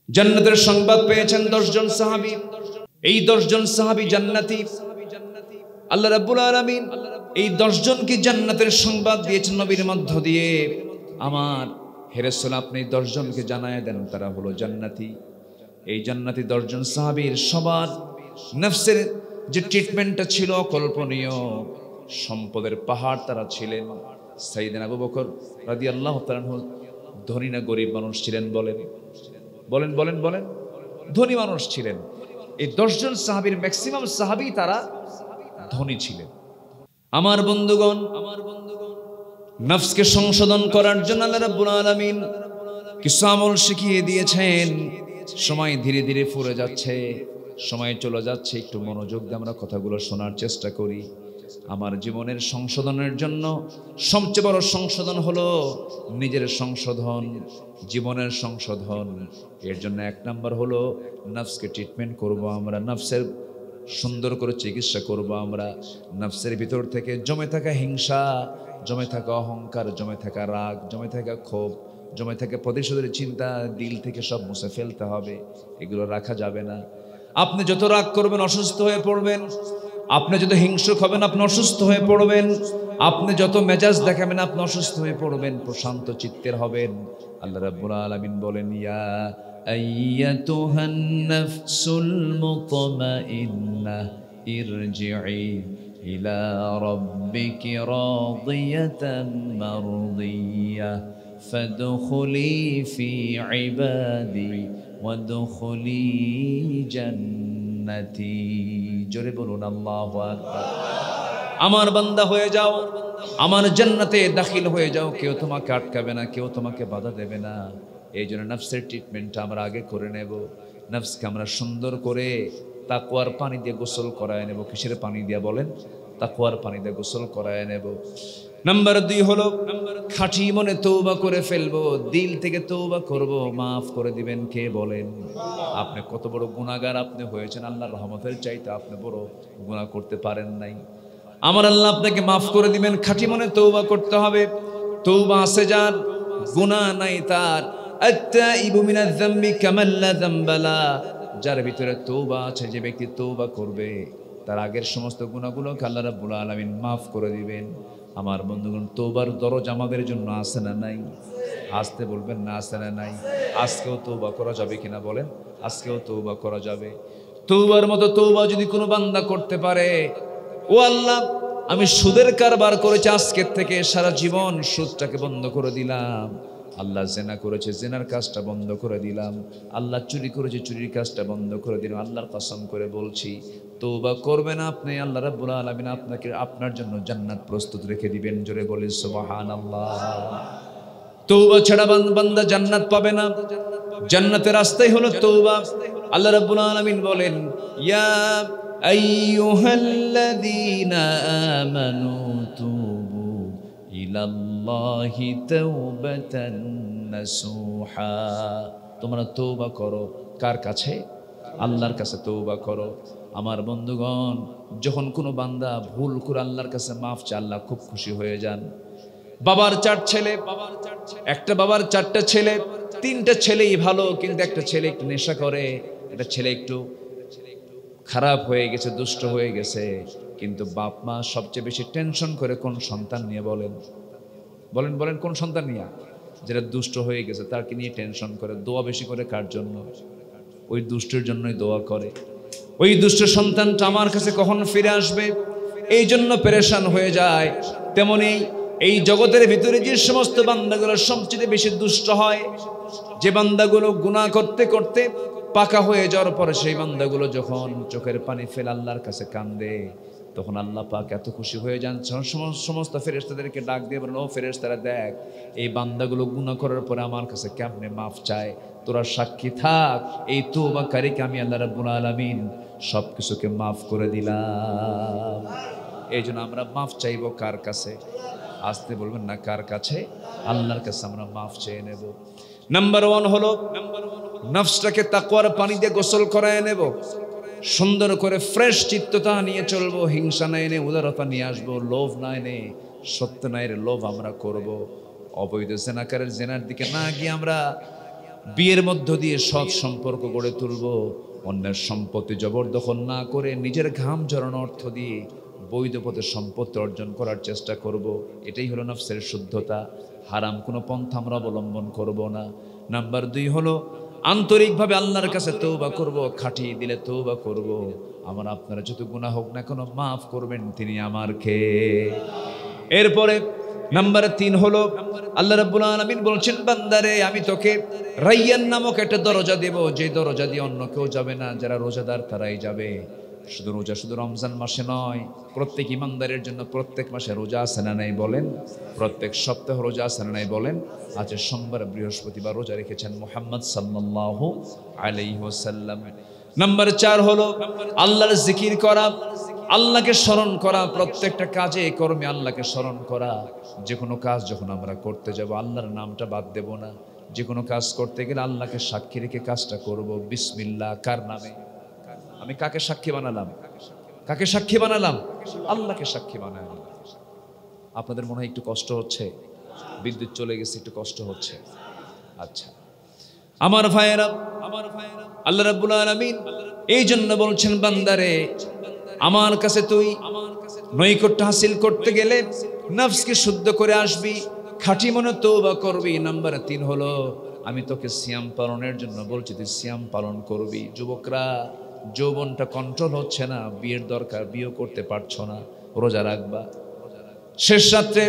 জান্নাতের সংবাদ পেয়েছেন 10 জন সাহাবী। এই 10 জন সাহাবী জান্নাতি। আল্লাহ রাব্বুল আলামিন এই 10 জনকে জান্নাতের সংবাদ দিয়েছেন নবীর মধ্য দিয়ে। আমার হে রাসূল, আপনি 10 জনকে জানায় দেন তারা হলো জান্নাতি। এই জান্নাতি 10 জন সাহাবীর সবার নফসের যে ট্রিটমেন্টটা ছিল অকল্পনীয়। সম্পদের পাহাড় তারা ছিলেন। সাইয়েদনা আবু বকর রাদিয়াল্লাহু তাআলা ধনী না গরিব মানুষ ছিলেন? বলেন বলেন বলেন বলেন। ধনী মানুষ ছিলেন। এই 10 জন সাহাবীর ম্যাক্সিমাম সাহাবী তারা ধনী ছিলেন। আমার বন্ধুগণ, নফসকে সংশোধন করার জন্য আল্লাহ রাব্বুল আলামিন কিছু আমল শিখিয়ে দিয়েছেন। সময় ধীরে ধীরে ফুরে যাচ্ছে, সময় চলে যাচ্ছে। একটু মনোযোগ দিয়ে আমরা কথাগুলো শোনার চেষ্টা করি। আমার জীবনের সংশোধনের জন্য সবচেয়ে বড় সংশোধন হলো নিজের সংশোধন, জীবনের সংশোধন। এর জন্য 1 নাম্বার হলো নফসকে ট্রিটমেন্ট করব আমরা, নফসের সুন্দর করে চিকিৎসা করব আমরা। নফসের ভিতর থেকে জমে থাকা হিংসা, জমে থাকা অহংকার, জমে থাকা রাগ, জমে থাকা ক্ষোভ, জমে থাকা প্রতিশোধের চিন্তা দিল থেকে সব মুছে ফেলতে হবে। এগুলো রাখা যাবে না। আপনি যত রাগ করবেন অসুস্থ হয়ে পড়বেন। আপনি যত হিংস্র হবেন আপনি অসুস্থ হয়ে পড়বেন। আপনি যত মেজাজ দেখাবেন আপনি অসুস্থ হয়ে পড়বেন, প্রশান্ত চিত্তের হবেন। আল্লাহ রাব্বুল আলামিন বলেন, ইয়া আইয়াতুহান নাফসুল মুতমাইন্নাহ ইরজিই ইলা রাব্বিকি রাদিয়াতান মারদিয়াহ ফাদখুলি ফি ইবাদি ওয়াদখুলি জান্নাতি। জোরে বলুন আল্লাহু আকবার। আমার বান্দা হয়ে যাও, আমার জান্নাতে দাখিল হয়ে যাও। কেউ তোমাকে আটকাবে না, কেউ তোমাকে বাধা দেবে না। এই জন্য নফসের ট্রিটমেন্টটা আমরা আগে করে নেব। নফসকে আমরা সুন্দর করে তাকওয়ার পানি দিয়ে গোসল করায় নেব। কিসের পানি দিয়ে বলেন? তাকওয়ার পানি দিয়ে গোসল করায় নেব। নাম্বার 2 হলো খাঁটি মনে তওবা করে ফেলবো। দিল থেকে তওবা করব। মাফ করে দিবেন কে বলেন? আপনি কত বড় গুনাহগার আপনি হয়েছেন, আল্লাহর রহমতের চাইতে আপনি বড় গুনাহ করতে পারেন নাই। আমার আল্লাহ আপনাকে মাফ করে দিবেন। খাঁটি মনে তওবা করতে হবে। তওবা আছে যার, গুনাহ নাই তার। আত্তাইবু মিনাজ যামবি কামান লা যামবা লা। যার ভিতরে তওবা আছে, যে ব্যক্তি তওবা করবে তার আগের সমস্ত গুনাহগুলোকে আল্লাহ রাব্বুল আলামিন মাফ করে দিবেন। আমার বন্ধুগণ, তওবার দরজা আমাদের জন্য আছে না নাই? আসতে বলবেন না, আছে না নাই? আজকেও তওবা করা যাবে কিনা বলেন? আজকেও তওবা করা যাবে। তওবার মতো তওবা যদি কোনো বান্দা করতে পারে, ও আল্লাহ আমি সুদের কারবার করেছি, আজকের থেকে সারা জীবন সুদটাকে বন্ধ করে দিলাম। আল্লাহ জেনা করেছে, জেনার কাজটা বন্ধ করে দিলাম। আল্লাহ চুরি করেছে, চুরির কাজটা বন্ধ করে দিলাম। আল্লাহর কসম করে বলছি, তওবা করবেন আপনি, আল্লাহ রাব্বুল আলামিন আপনাকে আপনার জন্য জান্নাত প্রস্তুত রেখে দিবেন। জোরে বলি সুবহানাল্লাহ। তওবা ছাড়া বান্দা জান্নাত পাবে না। জান্নাতের রাস্তাই হলো তওবা। আল্লাহ রাব্বুল আলামিন বলেন, ইয়া আইয়ুহাল্লাযীনা আমানু তুবু ইলাল্লাহি তাওবাতান নাসুহা। তোমরা তওবা করো। কার কাছে? আল্লাহর কাছে তওবা করো। আমার বন্ধুগণ, যখন কোনো বান্দা ভুল করে আল্লাহর কাছে মাফ চায়, আল্লাহ খুব খুশি হয়ে যান। বাবার 4 ছেলে, একটা বাবার 4টা ছেলে, 3টা ছেলেই ভালো, কিন্তু একটা ছেলে একটু নেশা করে, একটা ছেলে একটু খারাপ হয়ে গেছে, দুষ্ট হয়ে গেছে। কিন্তু বাপ মা সবচেয়ে বেশি টেনশন করে কোন সন্তান নিয়ে? বলেন বলেন বলেন, কোন সন্তান নিয়ে? যেটা দুষ্ট হয়ে গেছে তাকে নিয়ে টেনশন করে। দোয়া বেশি করে কার জন্য? ওই দুষ্টের জন্যই দোয়া করে। ওই দুষ্ট সন্তানটা আমার কাছে কখন ফিরে আসবে, এই জন্য পেরেশান হয়ে যায়। তেমনি এই জগতের ভিতরে যে সমস্ত বান্দাগুলো সবচেয়ে বেশি দুষ্ট হয়, যে বান্দাগুলো গুনাহ করতে করতে পাকা হয়ে যাওয়ার পরে সেই বান্দাগুলো যখন চোখের পানি ফেলে আল্লাহর কাছে কান্দে, তখন আল্লাহ পাক এত খুশি হয়ে যান, সমস্ত ফেরেশতাদেরকে ডাক দিয়ে বলেন, ও ফেরেশতারা দেখ, এই বান্দাগুলো গুনাহ করার পরে আমার কাছে কেমনে মাফ চায়। তোরা সাক্ষী থাক, এই তওবাকারীকে আমি আল্লাহ রাব্বুল আলামিন সবকিছুকে মাফ করে দিলাম। এই জন্য আমরা মাফ চাইবো কার কাছে? আসতে বলবেন না, কার কাছে? আল্লাহর কাছে আমরা মাফ চেয়ে নেব। নাম্বার 1 হলো নফসটাকে তাকওয়ার পানি দিয়ে গোসল করায় নেব। সুন্দর করে ফ্রেশ চিত্ততা নিয়ে চলবো। হিংসা না এনে উদারতা নিয়ে আসবো। লোভ না এনে সত্য না এর লোভ আমরা করব। অবৈধ জেনাকারের জেনার দিকে না গিয়ে আমরা বিয়ের মধ্য দিয়ে সৎ সম্পর্ক গড়ে তুলব, অন্যের সম্পত্তি জবরদখল না করে নিজের ঘাম ঝরানো অর্থ দিয়ে বৈধ পথে সম্পত্তি অর্জন করার চেষ্টা করব। এটাই হলো নফসের শুদ্ধতা। হারাম কোনো পন্থা আমরা অবলম্বন করব না। নাম্বার 2 হলো আন্তরিকভাবে আল্লাহর কাছে তওবা করব, খাঁটি দিলে তওবা করব। আমার আপনারা যত গুনাহ হোক না কেন মাফ করবেন তিনি আমার কে। এরপরে নাম্বার 3 হলো আল্লাহ রাব্বুল আলামিন বলছেন, বান্দারে আমি তোকে রাইয়ান নামক একটা দরজা দেব, যে দরজা দিয়ে অন্য কেউ যাবে না, যারা রোজাদার তারাই যাবে। শুধু রোজা শুধু রমজান মাসে নয়, প্রত্যেক ইমানদারের জন্য প্রত্যেক মাসে রোজা আছে না নাই বলেন? প্রত্যেক সপ্তাহে রোজা আছে না নাই বলেন? আজকে সোমবার বৃহস্পতিবার রোজা রেখেছেন মুহাম্মদ সাল্লাল্লাহু আলাইহি ওয়াসাল্লাম। নাম্বার 4 হলো আল্লাহর জিকির করা, আল্লাহকে স্মরণ করা, প্রত্যেকটা কাজে কর্মে আল্লাহকে স্মরণ করা। যে কোনো কাজ যখন আমরা করতে যাব আল্লাহর নামটা বাদ দেব না। যে কোনো কাজ করতে গেলে আল্লাহকে সাক্ষী রেখে কাজটা করব। বিসমিল্লাহ, কার নামে? আমি কাকে সাক্ষী বানালাম? কাকে সাক্ষী বানালাম? আল্লাহকে সাক্ষী বানালাম। আপনাদের মনে হয় একটু কষ্ট হচ্ছে, বিদ্যুৎ চলে গেছে, একটু কষ্ট হচ্ছে। আচ্ছা আমার ভাইয়েরা, আল্লাহ রাব্বুল আলামিন এই জন্য বলছেন, বান্দারে আমার কাছে তুই নৈকট্য হাসিল করতে গেলে নফসকে শুদ্ধ করে আসবি, খাঁটি মনে তওবা করবি। নাম্বার 3 হলো আমি তোকে সিয়াম পালনের জন্য বলছি, তুই সিয়াম পালন করবি। যুবকরা, যৌবনটা কন্ট্রোল হচ্ছে না, বিয়ের দরকার, বিয়ে করতে পারছো না, রোজা রাখবা। শেষ রাত্রে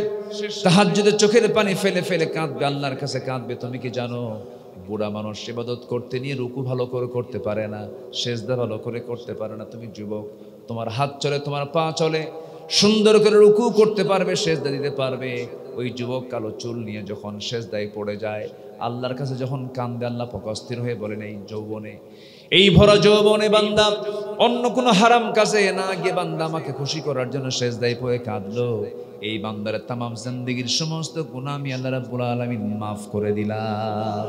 তাহাজ্জুদে চোখের পানি ফেলে ফেলে কাঁদবে, আল্লাহর কাছে কাঁদবে। তুমি কি জানো বুড়া মানুষ ইবাদত করতে নিয়ে রুকু ভালো করে করতে পারে না, সেজদা ভালো করে করতে পারে না। তুমি যুবক, তোমার হাত চলে, তোমার পা চলে, সুন্দর করে রুকু করতে পারবে, সেজদা দিতে পারবে। ওই যুবক কালো চুল নিয়ে যখন সেজদায় পড়ে যায়, আল্লাহর কাছে যখন কান্দে, আল্লাহ পাক অস্থির হয়ে বলেন, এই যৌবনে, এই ভরা যৌবনে বান্দা অন্য কোনো হারাম কাজে না গিয়ে বান্দা আমাকে খুশি করার জন্য সেজদায় পড়ে কাঁদলো। এই বান্দার তামাম জিন্দেগীর সমস্ত গুনাহ আমি আল্লাহ রাব্বুল আলামিন মাফ করে দিলাম।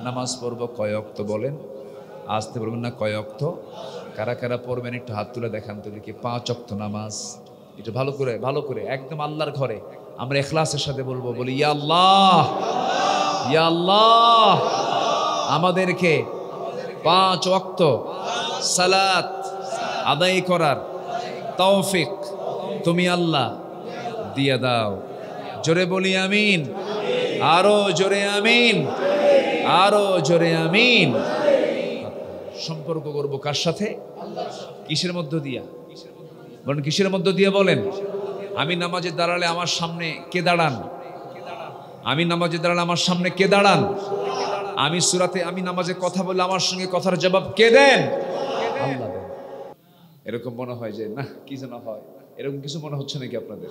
নামাজ পড়ব কয় ওয়াক্ত বলেন? আসতে বলবেন না, কয় ওয়াক্ত? কারা কারা পড়বেন একটু হাত তুলে দেখান তো দেখি। 5 ওয়াক্ত নামাজ। একটু ভালো করে, ভালো করে, একদম আল্লাহর ঘরে আমরা ইখলাসের সাথে বলবো, বলি ইয়া আল্লাহ, ইয়া আল্লাহ, আমাদেরকে 5 ওয়াক্ত সালাত আদায় করার তৌফিক তুমি আল্লাহ দিয়ে দাও। জোরে বলি আমিন, আরো জোরে আমিন, আরো জোরে আমিন। সম্পর্ক করব কার সাথে? কিসের মধ্য দিয়া বলেন? কিসের মধ্য দিয়ে বলেন? আমি নামাজে দাঁড়ালে আমার সামনে কে দাঁড়ান? আমি নামাজে দাঁড়ালে আমার সামনে কে দাঁড়ান? আমি সূরাতে, আমি নামাজে কথা বললে আমার সঙ্গে কথার জবাব কে দেন? আল্লাহ দেন। এরকম মনে হয় যে না, কি যেন হয়, এরকম কিছু মনে হচ্ছে নাকি আপনাদের?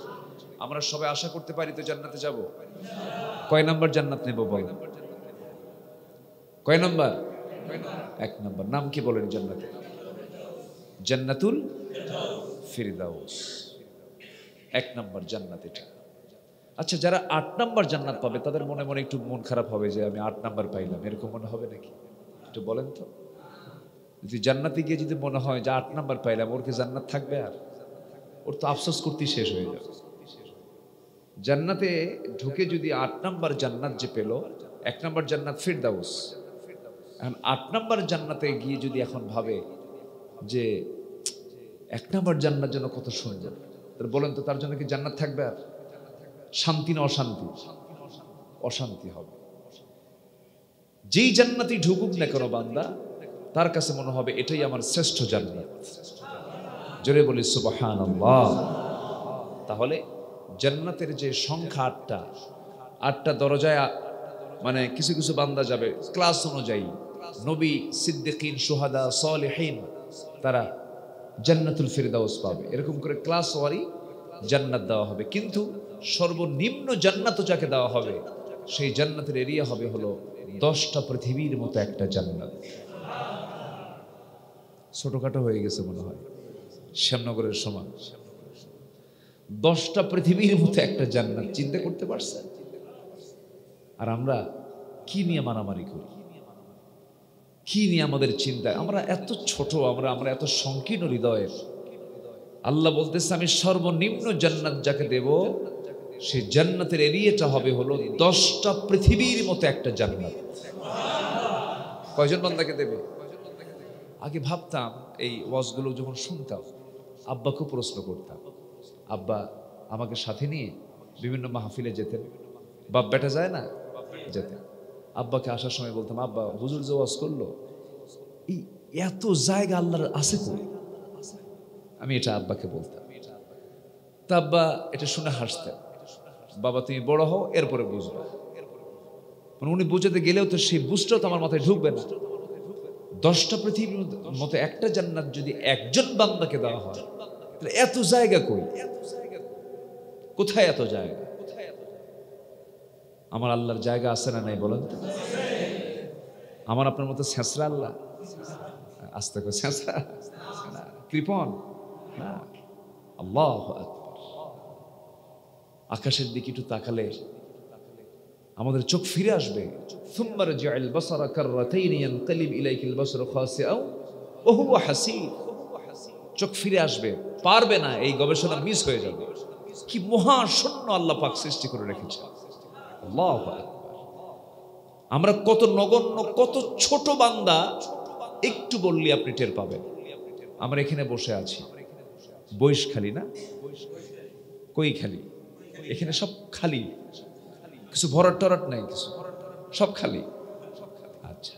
আমরা সবাই আশা করতে পারি তো জান্নাতে যাব। কয় নাম্বার জান্নাত নেব বলেন? কয় নাম্বার? 1 নাম্বার। নাম কি বলেন জান্নাতে? জান্নাতুল ফিরদাউস। 1 নাম্বার জান্নাত এটা। আচ্ছা, যারা 8 নাম্বার জান্নাত পাবে তাদের মনে মনে একটু মন খারাপ হবে যে আমি 8 নাম্বার পাইলাম, এরকম মনে হবে নাকি? একটু বলেন তো। যদি জান্নাতে গিয়ে যদি মনে হয় যে 8 নাম্বার পাইলাম, ওর কি জান্নাত থাকবে? আর ওর তো আফসোস করতেই শেষ হয়ে যাবে। জান্নাতে ঢুকে যদি 8 নাম্বার জান্নাত যে পেল, 1 নাম্বার জান্নাত ফিরদাউস, এখন 8 নাম্বার জান্নাতে গিয়ে যদি এখন ভাবে যে 1 নাম্বার জান্নাত যেন কত সুন্দর, তাহলে বলেন তো তার জন্য কি জান্নাত থাকবে? আর শান্তি না অশান্তি? অশান্তি হবে। যেই জান্নাতে ঢুকুক না কেন বান্দা, তার কাছে মনে হবে এটাই আমার শ্রেষ্ঠ জান্নাত। জোরে বলি সুবহানাল্লাহ। তাহলে জান্নাতের যে সংখ্যা 8টা দরজায়, মানে কিছু কিছু বান্দা যাবে ক্লাস অনুযায়ী, নবী, সিদ্দিকিন, শুহাদা, সালেহিন, তারা জান্নাতুল ফিরদাউস পাবে। এরকম করে ক্লাস ওয়ারি জান্নাত দেওয়া হবে। কিন্তু সর্বনিম্ন জান্নাত যাকে দেওয়া হবে, সেই জান্নাতের এরিয়া হবে হলো 10টা পৃথিবীর মতো একটা জান্নাত। ছোটখাটো হয়ে গেছে মনে হয়, শ্যামনগরের সমান। 10টা পৃথিবীর মতো একটা জান্নাত, চিন্তা করতে পারছেন? আর আমরা কি নিয়ে মারামারি করি, কি নিয়ে আমাদের চিন্তা? আমরা এত ছোট, আমরা এত সংকীর্ণ হৃদয়ের। আল্লাহ বলতেছে আমি সর্বনিম্ন জান্নাত যাকে দেব, সেই জান্নাতের এরিয়াটা হবে হলো 10টা পৃথিবীর মতো একটা জান্নাত। কয়জন বান্দাকে দেবে? আগে ভাবতাম এই ওয়াজগুলো যখন শুনতাম আব্বাকে প্রশ্ন করতাম, আব্বা আমাকে সাথে নিয়ে বিভিন্ন মাহফিলে যেতেন, বাপ বেটা যায় না, যেতেন। আব্বাকে আসার সময় বলতাম, আব্বা হুজুর যে ওয়াজ করলো এই এত জায়গা আল্লাহর আছে কই? আমি এটা আব্বাকে বলতাম। তা আব্বা এটা শুনে হাসতেন, বাবা তুমি বড় হও এরপরে বুঝবা। মানে উনি বুঝাতে গেলেও তো সেই বুঝটাও তো আমার মাথায় ঢুকবে না। 10টা পৃথিবীর মতো একটা জান্নাত যদি একজন বান্দাকে দেওয়া হয় তাহলে এত জায়গা কই? কোথায় এত জায়গা? আমার আল্লাহর জায়গা আছে না নাই বলেন তো? আমার আপনার মতো ছেঁচড়া আল্লাহ? আস্তে করে ছেঁচড়া না, কৃপণ না। আল্লাহু আকবার। আকাশের দিকে একটু তাকালে আমাদের চোখ ফিরে আসবে। সুম্মা রাজি'আল বাসারা কাররাতাইন ইয়ানকালিব ইলাইহিল বাসারু খাসিআও ওয়া হুয়া হাসীব। চোখ ফিরে আসবে, পারবে না, এই গবেষণা মিস হয়ে যাবে। কি মহাশূন্য আল্লাহ পাক সৃষ্টি করে রেখেছে। আল্লাহু আকবার। আমরা কত নগণ্য, কত ছোট বান্দা, একটু বললি আপনি টের পাবেন। আমরা এখানে বসে আছি, বইস খালি না, কই খালি? এখানে সব খালি, কিছু ভরাট টরাট নাই, কিছু সব খালি। আচ্ছা,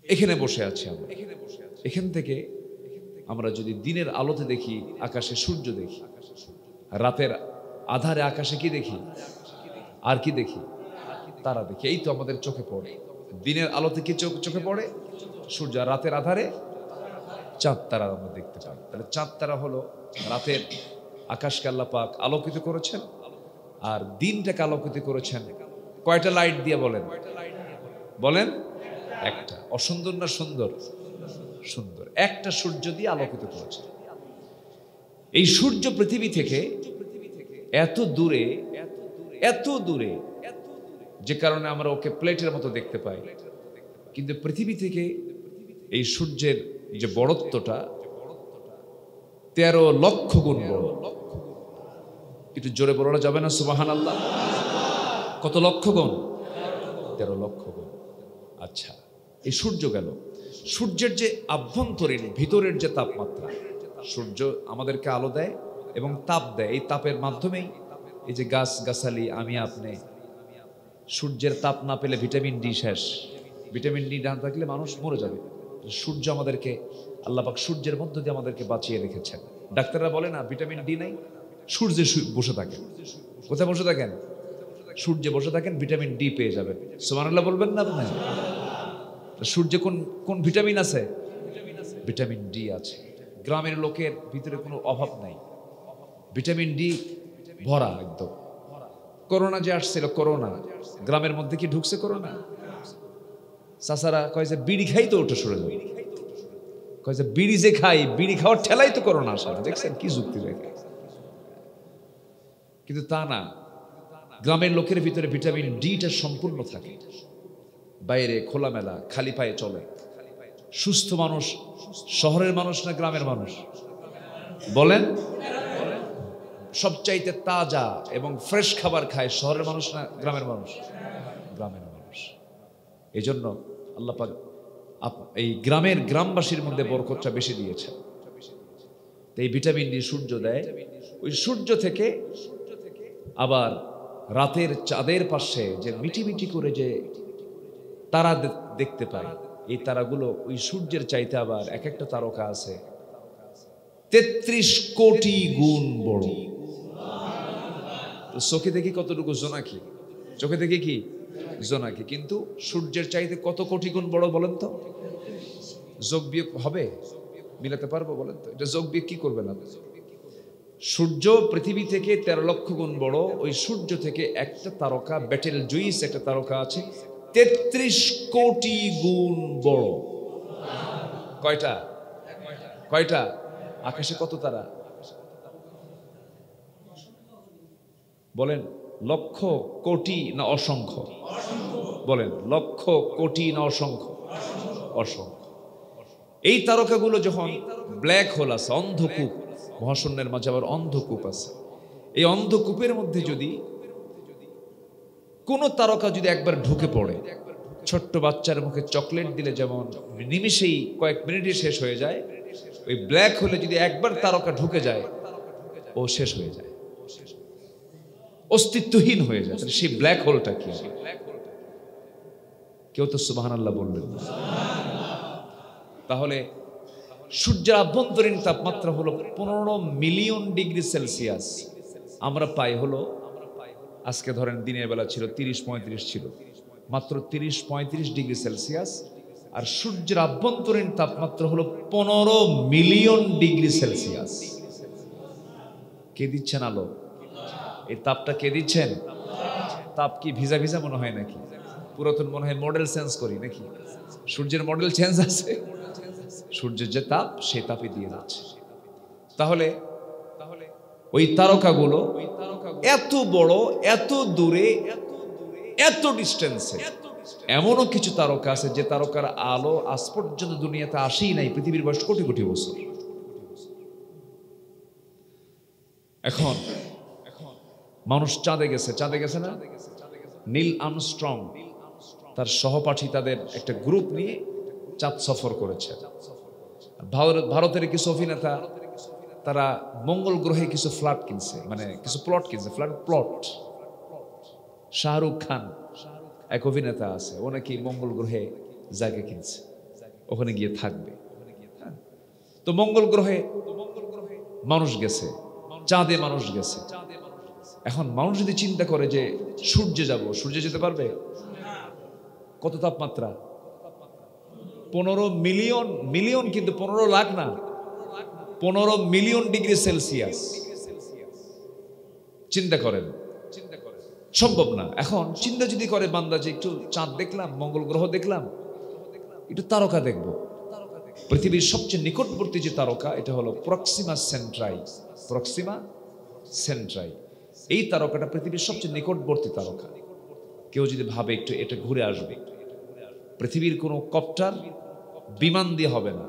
এখানে বসে আছি আমরা। এখান থেকে আমরা যদি দিনের আলোতে দেখি, আকাশে সূর্য দেখি, রাতের আধারে আকাশে কি দেখি? আর কি দেখি? তারা দেখি। এই তো আমাদের চোখে পড়ে। দিনের আলোতে কি চোখে পড়ে? সূর্য। রাতের আধারে চাঁদ তারা আমরা দেখতে পাই। তাহলে চাঁদ তারা হলো রাতের আকাশকে আল্লাহ পাক আলোকিত করেছেন, আর দিনটাকে আলোকিত করেছেন কয়টা লাইট দিয়ে বলেন? বলেন একটা। অসুন্দর না সুন্দর? সুন্দর। একটা সূর্য দিয়ে আলোকিত করেছেন। এই সূর্য পৃথিবী থেকে এত দূরে, এত দূরে, যে কারণে আমরা ওকে প্লেটের মতো দেখতে পাই। কিন্তু পৃথিবী থেকে এই সূর্যের যে বড়ত্বটা 13 লক্ষ গুণ বড়। একটু জোরে বলা যাবে না সুবহানাল্লাহ? কত লক্ষ গুণ? 13 লক্ষ গুণ। আচ্ছা, এই সূর্য গেল। সূর্যের যে আভ্যন্তরীণ ভিতরের যে তাপমাত্রা, সূর্য আমাদেরকে আলো দেয় এবং তাপ দেয়। এই তাপের মাধ্যমেই এই যে গাছ গাছালি, আমি আপনি, সূর্যের তাপ না পেলে ভিটামিন ডি শেষ। ভিটামিন ডি না থাকলে মানুষ মরে যাবে। সূর্য আমাদেরকে, আল্লাহ পাক সূর্যের মধ্য দিয়ে আমাদেরকে বাঁচিয়ে রেখেছেন। ডাক্তাররা বলে না ভিটামিন ডি নাই, সূর্যে বসে থাকেন। কোথায় বসে থাকেন? সূর্যে বসে থাকেন, ভিটামিন ডি পেয়ে যাবেন। সুবহানাল্লাহ বলবেন না আপনি? সূর্যে কোন কোন ভিটামিন আছে? ভিটামিন ডি আছে। গ্রামের লোকের ভিতরে কোনো অভাব নাই, ভিটামিন ডি ভরা একদম। করোনা যে আসছিল, করোনা গ্রামের মধ্যে কি ঢুকছে? করোনা চাচারা কয় যে বিড়ি খাই তো ওটা সরে যাবে, কয় যে বিড়ি যে খাই, বিড়ি খাওয়ার ঠেলাই তো করোনা আসে। দেখছেন কি যুক্তি রেখে? কিন্তু তা না, গ্রামের লোকের ভিতরে ভিটামিন ডিটা সম্পূর্ণ থাকে। বাইরে খোলামেলা খালি পায়ে চলে। সুস্থ মানুষ শহরের মানুষ না গ্রামের মানুষ? বলেন। সবচাইতে তাজা এবং ফ্রেশ খাবার খায় শহরের মানুষ না গ্রামের মানুষ? গ্রামের মানুষ। এই জন্য আল্লাহ পাক এই গ্রামবাসীর মধ্যে বরকতটা বেশি দিয়েছে। এই ভিটামিন ডি সূর্য দেয়। ওই সূর্য থেকে আবার রাতের চাঁদের পাশে যে মিটি মিটি করে যে তারা দেখতে পাই, এই তারাগুলো ওই সূর্যের চাইতে আবার এক একটা তারকা আছে 33 কোটি গুণ বড়। চোখে দেখি কতটুকু জোনাকি, চোখে দেখি কি জোনাকি, কিন্তু সূর্যের চাইতে কত কোটি গুণ বড় বলেন তো? যোগ বিয়োগ হবে? মিলাতে পারবো বলেন তো? এটা যোগ বিয়োগ কি করবেন আপনি? সূর্য পৃথিবী থেকে 13 লক্ষ গুণ বড়। ওই সূর্য থেকে একটা তারকা, বেটেল জুইস একটা তারকা আছে 33 কোটি গুণ বড়। কয়টা? কয়টা? আকাশে কত তারা? বলেন লক্ষ, কোটি না অসংখ্য? বলেন লক্ষ, কোটি না অসংখ্য? অসংখ্য। এই তারকাগুলো যখন ব্ল্যাক হোল আছে, অন্ধকূপ, মহাশূন্যের মাঝে আবার অন্ধকূপ আছে। এই অন্ধকূপের মধ্যে যদি কোন তারকা যদি একবার ঢুকে পড়ে, ছোট্ট বাচ্চার মুখে চকলেট দিলে যেমন নিমিষেই কয়েক মিনিটে শেষ হয়ে যায়, ওই ব্ল্যাক হোলে যদি একবার তারকা ঢুকে যায় ও শেষ হয়ে যায়, অস্তিত্বহীন হয়ে যায়। তাহলে সেই ব্ল্যাক হোলটা কি? কেউ তো সুবহানাল্লাহ বললেন না। তাহলে সূর্যের আভ্যন্তরীণ তাপমাত্রা হলো 15 মিলিয়ন ডিগ্রি সেলসিয়াস। আমরা পাই হলো, আজকে ধরেন দিনের বেলা ছিল 30-35 ছিল, মাত্র 30-35 ডিগ্রি সেলসিয়াস। আর সূর্যের আভ্যন্তরীণ তাপমাত্রা হলো 15 মিলিয়ন ডিগ্রি সেলসিয়াস। কে দিচ্ছেন আলো? এই তাপটা কে দিচ্ছেন? তাপ কি ভিজা ভিজা মনে হয় নাকি? পুরাতন মনে হয় মডেল চেঞ্জ করি নাকি? সূর্যের মডেল চেঞ্জ আছে? সূর্যের যে তাপ, সেই তাপই দিয়ে যাচ্ছে। তাহলে ওই তারকাগুলো এত বড়, এত দূরে, এত ডিস্টেন্সে, এমনও কিছু তারকা আছে যে তারকার আলো আজ পর্যন্ত দুনিয়াতে আসেই নাই, পৃথিবীর বয়স কোটি কোটি বছর। এখন মানুষ চাঁদে গেছে, চাঁদে গেছে না? নীল আর্মস্ট্রং তার সহপাঠী তাদের একটা গ্রুপ নিয়ে চাঁদ সফর করেছে। ভারতের কিছু অভিনেতা তারা মঙ্গল গ্রহে কিছু ফ্ল্যাট কিনছে, মানে কিছু প্লট কিনছে, প্লট। শাহরুখ খান এক অভিনেতা আছে, ও নাকি মঙ্গল গ্রহে জায়গা কিনছে, ওখানে গিয়ে থাকবে। তো মঙ্গল গ্রহে মানুষ গেছে, চাঁদে মানুষ গেছে। এখন মানুষ যদি চিন্তা করে যে সূর্যে যাব, সূর্যে যেতে পারবে? কত তাপমাত্রা? 15 মিলিয়ন, মিলিয়ন কিন্তু 15 লাখ না, 15 মিলিয়ন ডিগ্রি সেলসিয়াস। চিন্তা করেন, সম্ভব না। এখন চিন্তা যদি করে বান্দা যে একটু চাঁদ দেখলাম, মঙ্গল গ্রহ দেখলাম, একটু তারকা দেখব। পৃথিবীর সবচেয়ে নিকটবর্তী যে তারকা, এটা হলো প্রক্সিমা সেন্ট্রাই। প্রক্সিমা সেন্ট্রাই, এই তারকাটা পৃথিবীর সবচেয়ে নিকটবর্তী তারকা। কেউ যদি ভাবে একটু এটা ঘুরে আসবে, পৃথিবীর কোনো কপ্টার, বিমান দিয়ে হবে না,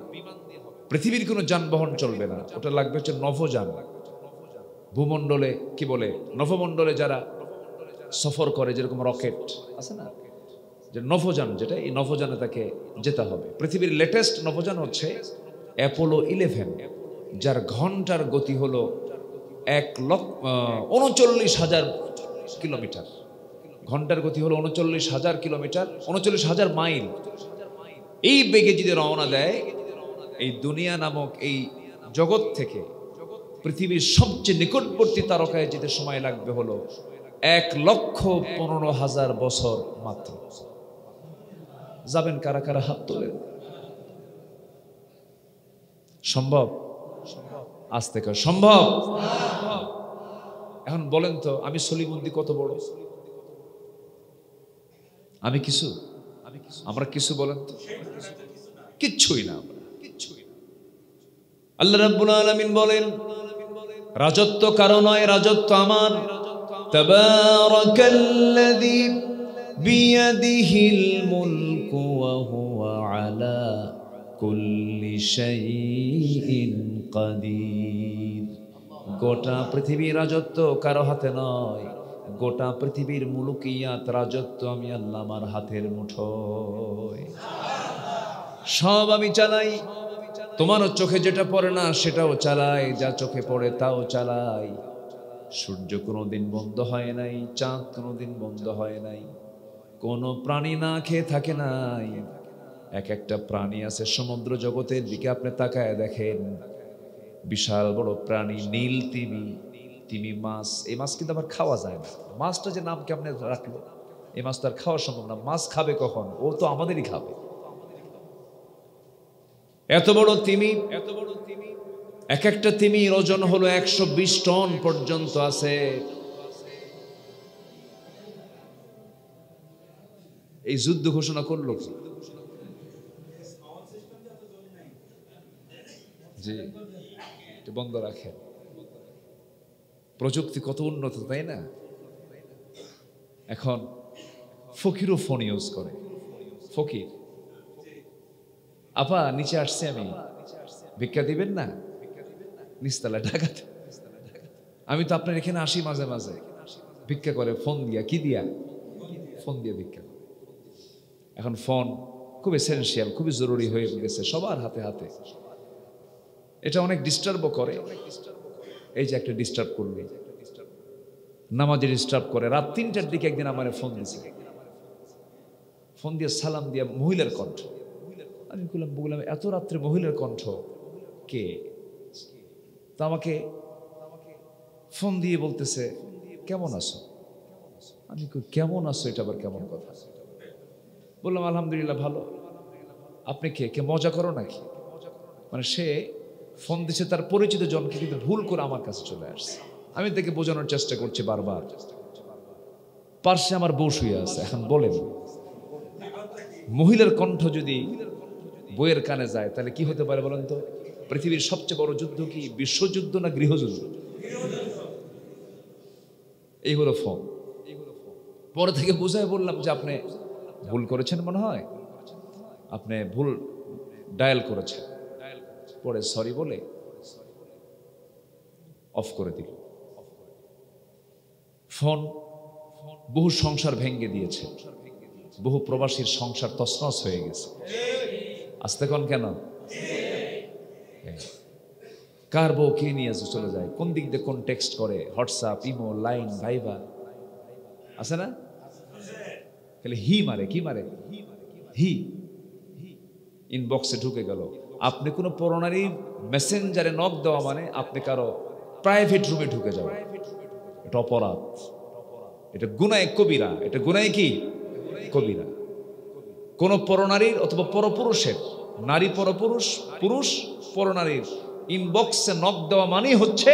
পৃথিবীর কোনো যানবাহন চলবে না, ওটা লাগবে হচ্ছে নভোযান। ভূমণ্ডলে কি বলে, নভোমণ্ডলে যারা সফর করে, যেরকম রকেট আছে না, যে নভোযান, যেটা এই নভোযানে তাকে যেতে হবে। পৃথিবীর লেটেস্ট নভোযান হচ্ছে অ্যাপোলো 11, যার ঘন্টার গতি হলো 1,39,000 কিলোমিটার। ঘন্টার গতি হলো 39,000 কিলোমিটার, 39,000 মাইল। এই বেগে যদি রওনা দেয়, এই দুনিয়া নামক এই জগৎ থেকে পৃথিবীর সবচেয়ে নিকটবর্তী তারকায় যেতে সময় লাগবে হলো 1,15,000 বছর মাত্র। যাবেন কারা কারা? হাত তোলেন। সম্ভব? আজ থেকে সম্ভব। এখন বলেন তো, আমি সলিমুদ্দি কত বড়? আমি কিছু? আমরা কিছু? বলেন তো, কিচ্ছুই না, কিচ্ছুই না। আল্লাহ রাব্বুল আলামিন বলেন, রাজত্ব কারো নয়, রাজত্ব আমার। তাবারাকাল্লাযী বিয়াদিহিল মুলকু ওয়া হুয়া আলা কুল্লি শাইইন কাদির। গোটা পৃথিবীর রাজত্ব কারো হাতে নয়, গোটা পৃথিবীর মুলুকিয়াত, রাজত্ব আমি আল্লাহ আমার হাতের মুঠোয়। সব আমি চালাই। তোমার চোখে যেটা পড়ে না সেটাও চালাই, যা চোখে পড়ে তাও চালাই। সূর্য কোনোদিন বন্ধ হয় নাই, চাঁদ কোনোদিন বন্ধ হয় নাই, কোনো প্রাণী না খেয়ে থাকে নাই। এক একটা প্রাণী আছে সমুদ্র জগতের দিকে, আপনি তাকায় দেখেন, বিশাল বড় প্রাণী, নীল তিমি, তিমি মাছ। এই মাছ কিন্তু আবার খাওয়া যায় না। মাছটা যে নাম কেমনে রাখলো, এই মাছ তো আর খাওয়া সম্ভব না। মাছ খাবে কখন? ও তো আমাদেরই খাবে। এত বড় তিমি, এত বড় তিমি, এক একটা তিমির ওজন হলো 120 টন পর্যন্ত আছে। এই যুদ্ধ ঘোষণা করলো কি? জি, বন্ধ রাখেন। প্রযুক্তি কত উন্নত, তাই না? এখন ফকিরও ফোন ইউজ করে। ফকির, আপা নিচে আসছে, আমি ভিক্ষা দিবেন না? নিচতলা ঢাকাতে। আমি তো আপনার এখানে আসি মাঝে মাঝে, ভিক্ষা করে ফোন দিয়া। কি দিয়া? ফোন দিয়ে ভিক্ষা করে। এখন ফোন খুব এসেনশিয়াল, খুবই জরুরি হয়ে গেছে সবার হাতে হাতে। এটা অনেক ডিস্টার্বও করে। এই যে একটা ডিস্টার্ব করবে, নামাজে ডিস্টার্ব করে। রাত 3টার দিকে একদিন আমার ফোন দিয়েছে, ফোন দিয়ে সালাম দিয়ে মহিলার কণ্ঠ। আমি বললাম এত রাত্রে মহিলার কণ্ঠ কে? তা আমাকে ফোন দিয়ে বলতেছে কেমন আছো? আমি কেমন আছো এটা আবার কেমন কথা? বললাম আলহামদুলিল্লাহ ভালো। আপনি কে মজা করো নাকি? মানে সে ফোন দিছে তার পরিচিত জনকে, কিন্তু ভুল করে আমার কাছে চলে আসছে। আমি তাকে বোঝানোর চেষ্টা করছি বারবার। পার্শ্বে আমার বউ শুয়ে আছে। এখন বলেন, মহিলার কণ্ঠ যদি বইয়ের কানে যায় তাহলে কি হতে পারে বলেন তো? পৃথিবীর সবচেয়ে বড় যুদ্ধ কি বিশ্বযুদ্ধ না গৃহযুদ্ধ? এই হলো ফোন। পরে থেকে বুঝায় বললাম যে আপনি ভুল করেছেন, মনে হয় আপনি ভুল ডায়াল করেছেন। পরে সরি বলে অফ করে দিল ফোন। বহু সংসার ভেঙে দিয়েছে, বহু প্রবাসীর সংসার তছনছ হয়ে গেছে। আসতে কোন কেন? কার বউ কে নিয়ে চলে যায়, কোন দিক দিয়ে কোন টেক্সট করে, হোয়াটসঅ্যাপ, ইমো, লাইন, ভাইবা আছে না? খালি হি মারে, কি মারে? হি ইনবক্সে ঢুকে গেল। আপনি কোনো পরনারী মেসেঞ্জারে নক দেওয়া মানে আপনি কারো প্রাইভেট রুমে ঢুকে যাওয়া। এটা অপরাধ, এটা গুনাহে কবিরা। এটা গুনাহে কি? কবিরা। কোন পরনারীর অথবা পরপুরুষের, নারী পরপুরুষ, পুরুষ পরনারীর ইনবক্সে নক দেওয়া মানে হচ্ছে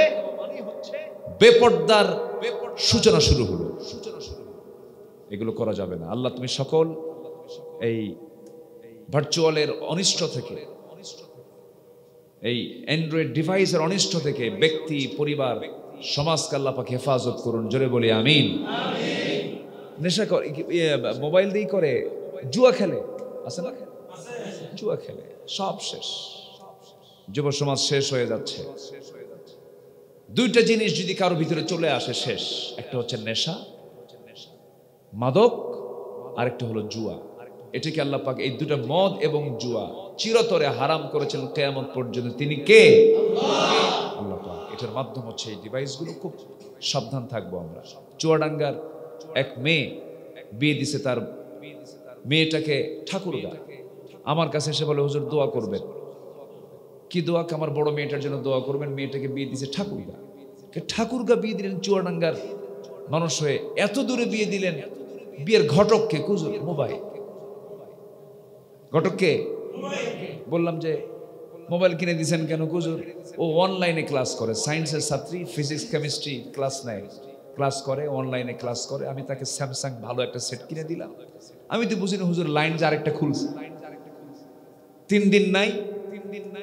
বেপর্দার সূচনা শুরু হলো। এগুলো করা যাবে না। আল্লাহ তুমি সকল এই ভার্চুয়ালের অনিষ্ট থেকে, এই অ্যান্ড্রয়েড ডিভাইসের অনিষ্ট থেকে ব্যক্তি, পরিবার, সমাজকে আল্লাহ পাক হেফাজত করুন। জোরে বলি আমিন। নেশা করে, মোবাইল দিয়ে করে, জুয়া খেলে, আছে না? জুয়া খেলে, সব শেষ। যুব সমাজ শেষ হয়ে যাচ্ছে। দুইটা জিনিস যদি কারো ভিতরে চলে আসে শেষ। একটা হচ্ছে নেশা, মাদক, আরেকটা হলো জুয়া। এটাকে আল্লাহ পাক এই দুটো মদ এবং জুয়া চিরতরে হারাম করেছেন কিয়ামত পর্যন্ত। তিনি কে? আল্লাহ পাক। এটার মাধ্যম হচ্ছে এই ডিভাইসগুলো। খুব সাবধান থাকবো আমরা। চুয়াডাঙ্গার এক মেয়ে বিয়ে দিছে, তার মেয়েটাকে ঠাকুরগা। আমার কাছে এসে বলে হুজুর দোয়া করবেন। কি দোয়া? আমার বড় মেয়েটার জন্য দোয়া করবেন। মেয়েটাকে বিয়ে দিছে ঠাকুরগা। ঠাকুরগা বিয়ে দিলেন চুয়াডাঙ্গার মানুষ হয়ে, এত দূরে বিয়ে দিলেন। বিয়ের ঘটককে হুজুর মোবাইল, ঘটককে বললাম যে মোবাইল কিনে দিয়েছেন কেন? হুজুর ও অনলাইনে ক্লাস করে, সায়েন্সের ছাত্রী, ফিজিক্স কেমিস্ট্রি ক্লাস নেয়, ক্লাস করে, অনলাইনে ক্লাস করে। আমি তাকে স্যামসাং ভালো একটা সেট কিনে দিলাম। আমি তো বুঝি না হুজুর, লাইন যে আরেকটা খুলছে। 3 দিন নাই,